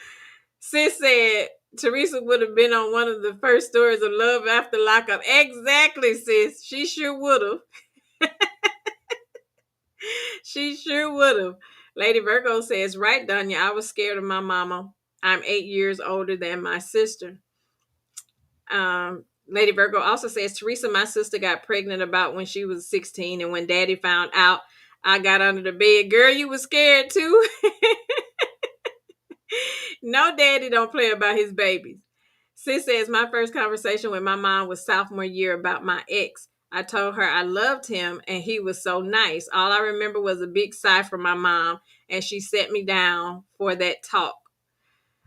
Sis said Teresa would have been on one of the first stories of Love After Lockup. Exactly, sis. She sure would have. She sure would have. Lady Virgo says, right, Dunya, I was scared of my mama. I'm 8 years older than my sister. Lady Virgo also says, Teresa, my sister got pregnant about when she was 16, and when daddy found out, I got under the bed. Girl, you was scared too. No, daddy don't play about his babies. Sis says, my first conversation with my mom was sophomore year about my ex. I told her I loved him and he was so nice. All I remember was a big sigh from my mom, and she set me down for that talk.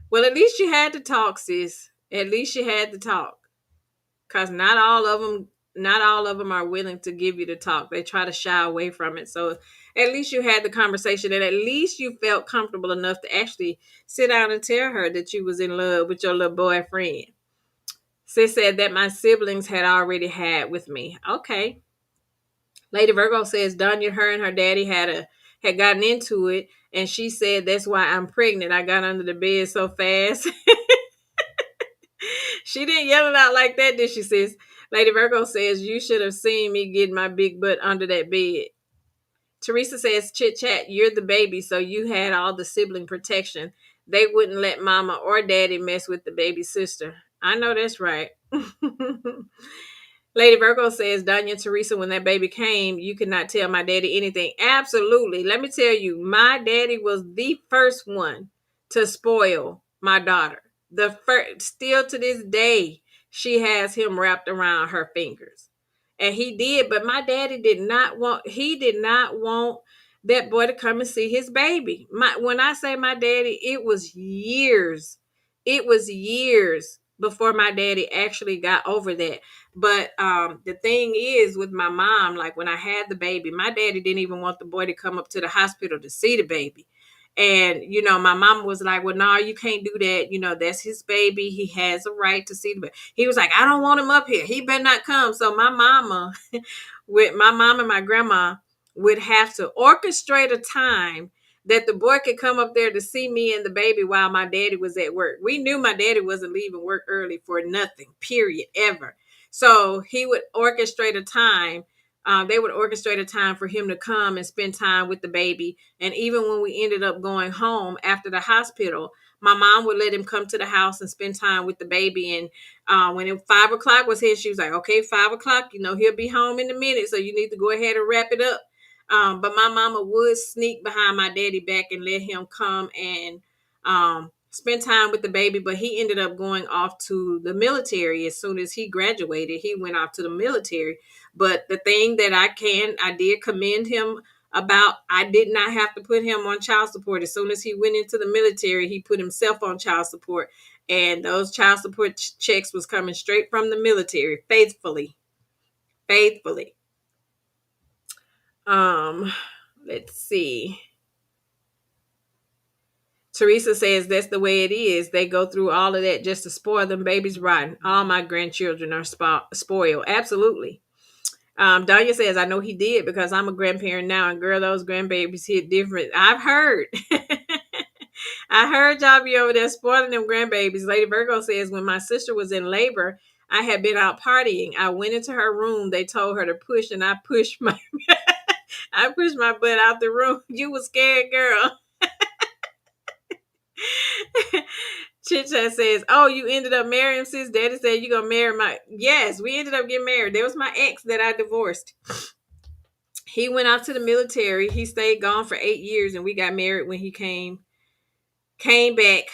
Well, at least you had to talk, sis. At least you had to talk. Because not all of them are willing to give you the talk. They try to shy away from it. So at least you had the conversation, and at least you felt comfortable enough to actually sit down and tell her that you was in love with your little boyfriend. Sis said that my siblings had already had with me. Okay. Lady Virgo says Donya, her and her daddy had gotten into it, and she said that's why I'm pregnant. I got under the bed so fast. She didn't yell it out like that, did she, sis? Lady Virgo says you should have seen me get my big butt under that bed. Teresa says, chit chat, you're the baby, so you had all the sibling protection. They wouldn't let mama or daddy mess with the baby sister. I know that's right. Lady Virgo says, Danya Teresa, when that baby came, you could not tell my daddy anything. Absolutely. Let me tell you, my daddy was the first one to spoil my daughter. The first, still to this day, she has him wrapped around her fingers. And he did, but my daddy did not want that boy to come and see his baby. When I say my daddy, it was years. It was years before my daddy actually got over that. But the thing is with my mom, like when I had the baby, my daddy didn't even want the boy to come up to the hospital to see the baby. And, my mom was like, well, no, you can't do that. That's his baby. He has a right to see the baby. He was like, I don't want him up here. He better not come. So my mama, with my mom and my grandma, would have to orchestrate a time that the boy could come up there to see me and the baby while my daddy was at work. We knew my daddy wasn't leaving work early for nothing, period, ever. So he would orchestrate a time. They would orchestrate a time for him to come and spend time with the baby. And even when we ended up going home after the hospital, my mom would let him come to the house and spend time with the baby. And when 5 o'clock was hit, she was like, okay, 5 o'clock, he'll be home in a minute. So you need to go ahead and wrap it up. But my mama would sneak behind my daddy back and let him come and spend time with the baby. But he ended up going off to the military. As soon as he graduated, he went off to the military. But the thing that I did commend him about, I did not have to put him on child support. As soon as he went into the military, he put himself on child support. And those child support checks was coming straight from the military, faithfully. Faithfully. Um, let's see. Teresa says that's the way it is. They go through all of that just to spoil them babies rotten. All my grandchildren are spoiled. Absolutely. Danya says, I know he did because I'm a grandparent now, and girl, those grandbabies hit different. I've heard. I heard y'all be over there spoiling them grandbabies. Lady Virgo says, when my sister was in labor, I had been out partying. I went into her room. They told her to push, and I pushed my I pushed my butt out the room. You was scared, girl. Chit Chat says, "Oh, you ended up marrying sis. Daddy said you gonna marry my." Yes, we ended up getting married. There was my ex that I divorced. He went out to the military. He stayed gone for 8 years, and we got married when he came back.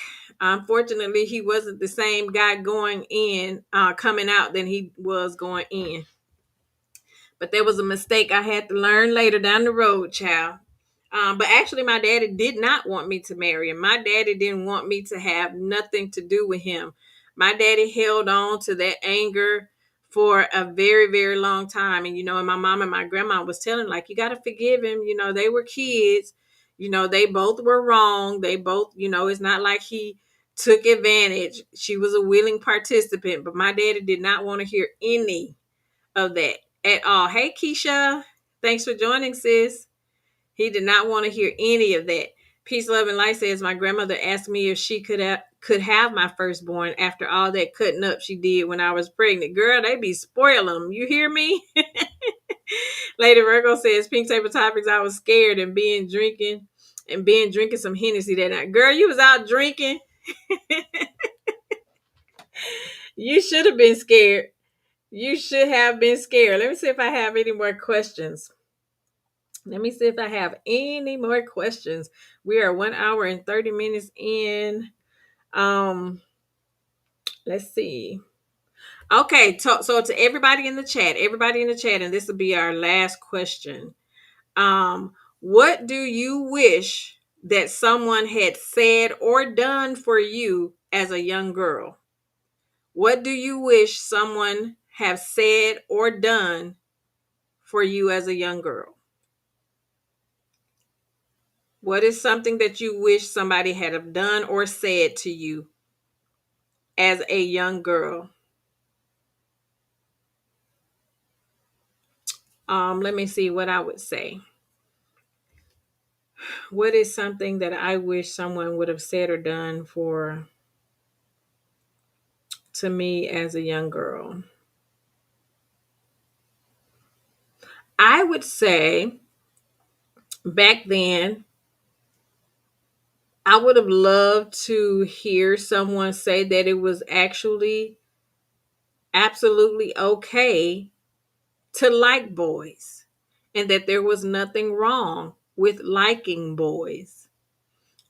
Unfortunately, he wasn't the same guy going in, coming out than he was going in. But there was a mistake I had to learn later down the road, child. But actually, my daddy did not want me to marry him. My daddy didn't want me to have nothing to do with him. My daddy held on to that anger for a very, very long time. And, and my mom and my grandma was telling, like, you got to forgive him. They were kids. They both were wrong. They both, it's not like he took advantage. She was a willing participant. But my daddy did not want to hear any of that at all. Hey, Keisha. Thanks for joining, sis. He did not want to hear any of that. Peace, love, and light says, my grandmother asked me if she could have my firstborn after all that cutting up she did when I was pregnant. Girl, they be spoiling them. You hear me? Lady Virgo says, Pink Table Topics, I was scared and being drinking some Hennessy that night. Girl, you was out drinking. You should have been scared. You should have been scared. Let me see if I have any more questions. Let me see if I have any more questions. We are 1 hour and 30 minutes in. Let's see. Okay, so to everybody in the chat, and this will be our last question. What do you wish that someone had said or done for you as a young girl? What do you wish someone have said or done for you as a young girl? What is something that you wish somebody had have done or said to you as a young girl? Let me see what I would say. What is something that I wish someone would have said or done for to me as a young girl? I would say back then, I would have loved to hear someone say that it was actually absolutely okay to like boys and that there was nothing wrong with liking boys,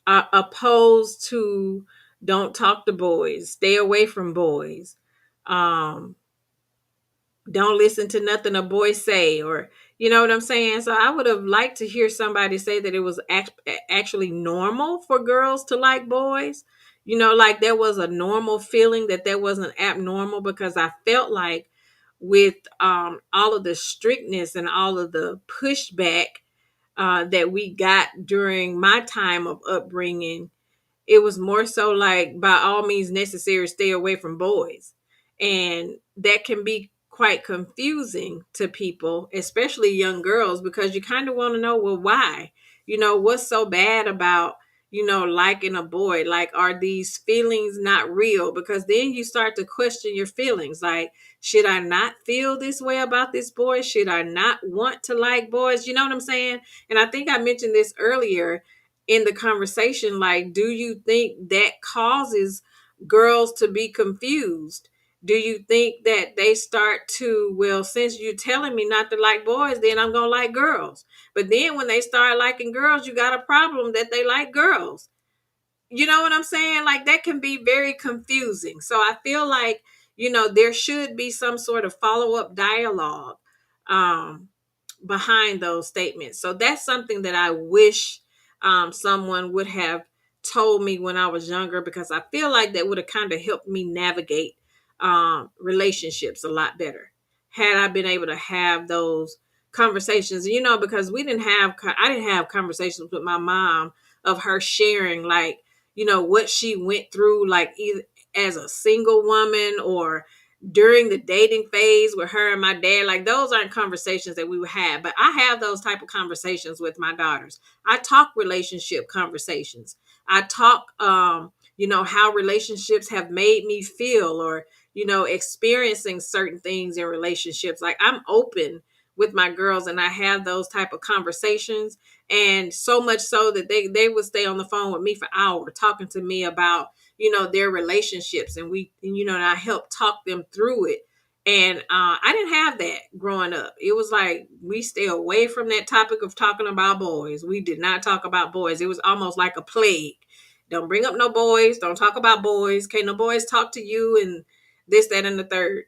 opposed to don't talk to boys, stay away from boys, um, don't listen to nothing a boy say, or you know what I'm saying. So I would have liked to hear somebody say that it was actually normal for girls to like boys, like there was a normal feeling, that wasn't abnormal, because I felt like with all of the strictness and all of the pushback that we got during my time of upbringing, it was more so like, by all means necessary, stay away from boys. And that can be quite confusing to people, especially young girls, because you kind of want to know, well, why? What's so bad about, liking a boy? Like, are these feelings not real? Because then you start to question your feelings. Like, should I not feel this way about this boy? Should I not want to like boys? You know what I'm saying? And I think I mentioned this earlier in the conversation. Like, do you think that causes girls to be confused? Do you think that they start to, well, since you're telling me not to like boys, then I'm gonna like girls? But then when they start liking girls, you got a problem that they like girls. You know what I'm saying? Like, that can be very confusing. So I feel like, there should be some sort of follow-up dialogue um, behind those statements. So that's something that I wish someone would have told me when I was younger, because I feel like that would have kind of helped me navigate relationships a lot better had I been able to have those conversations. Because I didn't have conversations with my mom of her sharing, like, what she went through, like either as a single woman or during the dating phase with her and my dad. Like, those aren't conversations that we would have, but I have those type of conversations with my daughters. I talk relationship conversations. I talk how relationships have made me feel, or experiencing certain things in relationships. Like, I'm open with my girls, and I have those type of conversations, and so much so that they would stay on the phone with me for hours talking to me about, their relationships, and and I help talk them through it. And I didn't have that growing up. It was like we stay away from that topic of talking about boys. We did not talk about boys. It was almost like a plague. Don't bring up no boys. Don't talk about boys. Can't no boys talk to you, and this, that, and the third.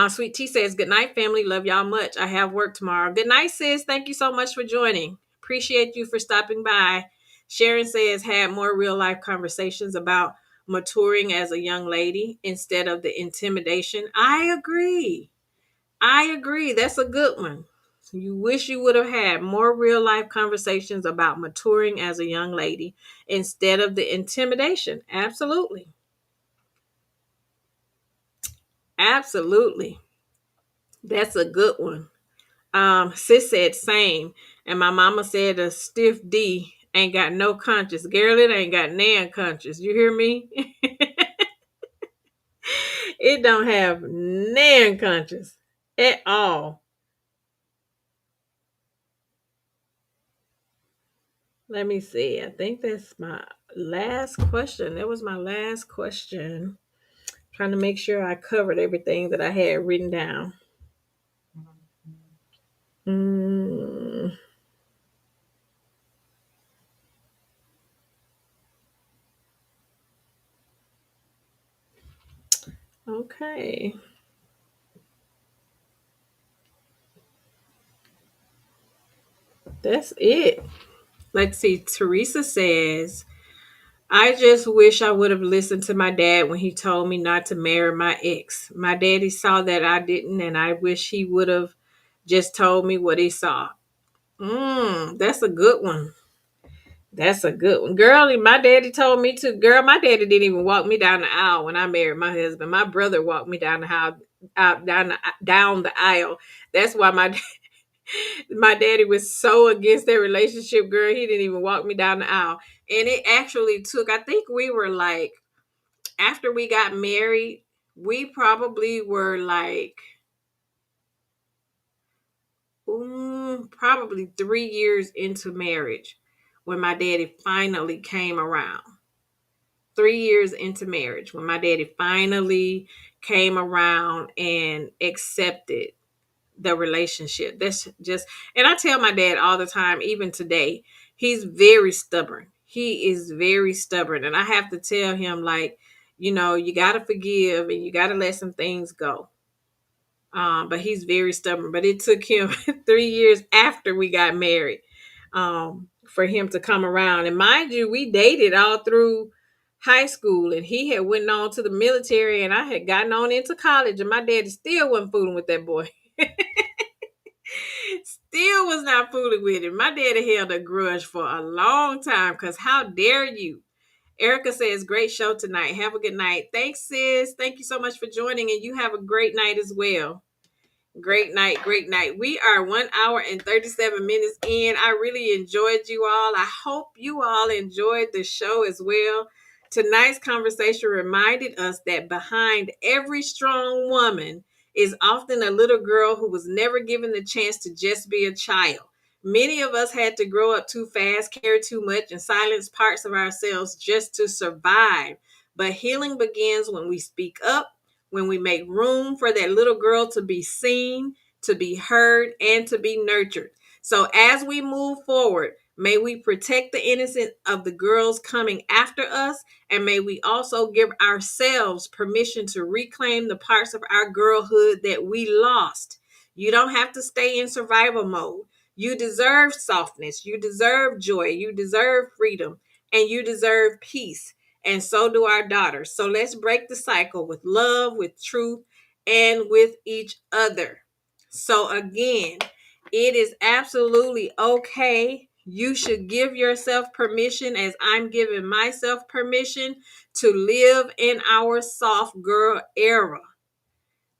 Sweet Tea says, good night, family. Love y'all much. I have work tomorrow. Good night, sis. Thank you so much for joining. Appreciate you for stopping by. Sharon says, had more real life conversations about maturing as a young lady instead of the intimidation. I agree. I agree. That's a good one. You wish you would have had more real life conversations about maturing as a young lady instead of the intimidation. Absolutely. Absolutely. That's a good one. Sis said same. And my mama said a stiff D ain't got no conscience. Girl, it ain't got nan conscience. You hear me? It don't have nan conscience at all. Let me see. I think that's my last question. That was my last question. Trying to make sure I covered everything that I had written down. Mm, okay. That's it. Let's see. Teresa says, I just wish I would have listened to my dad when he told me not to marry my ex. My daddy saw that I didn't, and I wish he would have just told me what he saw. That's a good one. That's a good one. Girl, my daddy told me to. Girl, my daddy didn't even walk me down the aisle when I married my husband. My brother walked me down the aisle, down the aisle. That's why my daddy was so against that relationship, girl. He didn't even walk me down the aisle. And it actually took, I think we were like, after we got married, we probably were like, probably 3 years into marriage when my daddy finally came around. 3 years into marriage when my daddy finally came around and accepted the relationship. That's just, and I tell my dad all the time, even today, he's very stubborn. He is very stubborn. And I have to tell him, like, you got to forgive and you got to let some things go. But he's very stubborn. But it took him 3 years after we got married for him to come around. And mind you, we dated all through high school, and he had went on to the military, and I had gotten on into college, and my daddy still wasn't fooling with that boy. Still was not fooling with him. My daddy held a grudge for a long time because how dare you? Erica says, great show tonight. Have a good night. Thanks, sis. Thank you so much for joining, and you have a great night as well. Great night, great night. We are 1 hour and 37 minutes in. I really enjoyed you all. I hope you all enjoyed the show as well. Tonight's conversation reminded us that behind every strong woman is often a little girl who was never given the chance to just be a child. Many of us had to grow up too fast, care too much, and silence parts of ourselves just to survive. But healing begins when we speak up, when we make room for that little girl to be seen, to be heard, and to be nurtured. So as we move forward, may we protect the innocence of the girls coming after us, and may we also give ourselves permission to reclaim the parts of our girlhood that we lost. You don't have to stay in survival mode. You deserve softness. You deserve joy. You deserve freedom. And you deserve peace. And so do our daughters. So let's break the cycle with love, with truth, and with each other. So again, it is absolutely okay. You should give yourself permission, as I'm giving myself permission, to live in our soft girl era.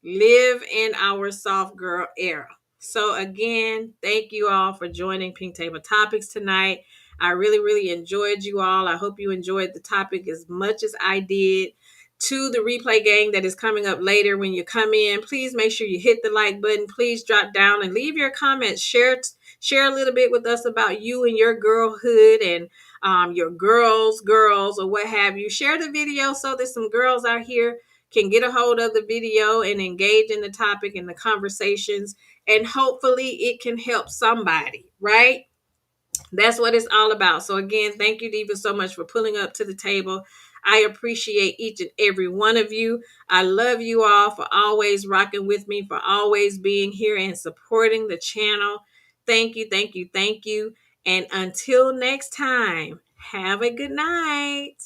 Live in our soft girl era. So again, thank you all for joining Pink Table Topics tonight. I really, really enjoyed you all. I hope you enjoyed the topic as much as I did. to the replay gang that is coming up later. When you come in, please make sure you hit the like button. Please drop down and leave your comments. Share a little bit with us about you and your girlhood and your girls or what have you. Share the video so that some girls out here can get a hold of the video and engage in the topic and the conversations, and hopefully it can help somebody, right? That's what it's all about. So again, thank you, Diva, so much for pulling up to the table. I appreciate each and every one of you. I love you all for always rocking with me, for always being here and supporting the channel. Thank you, thank you, thank you. And until next time, have a good night.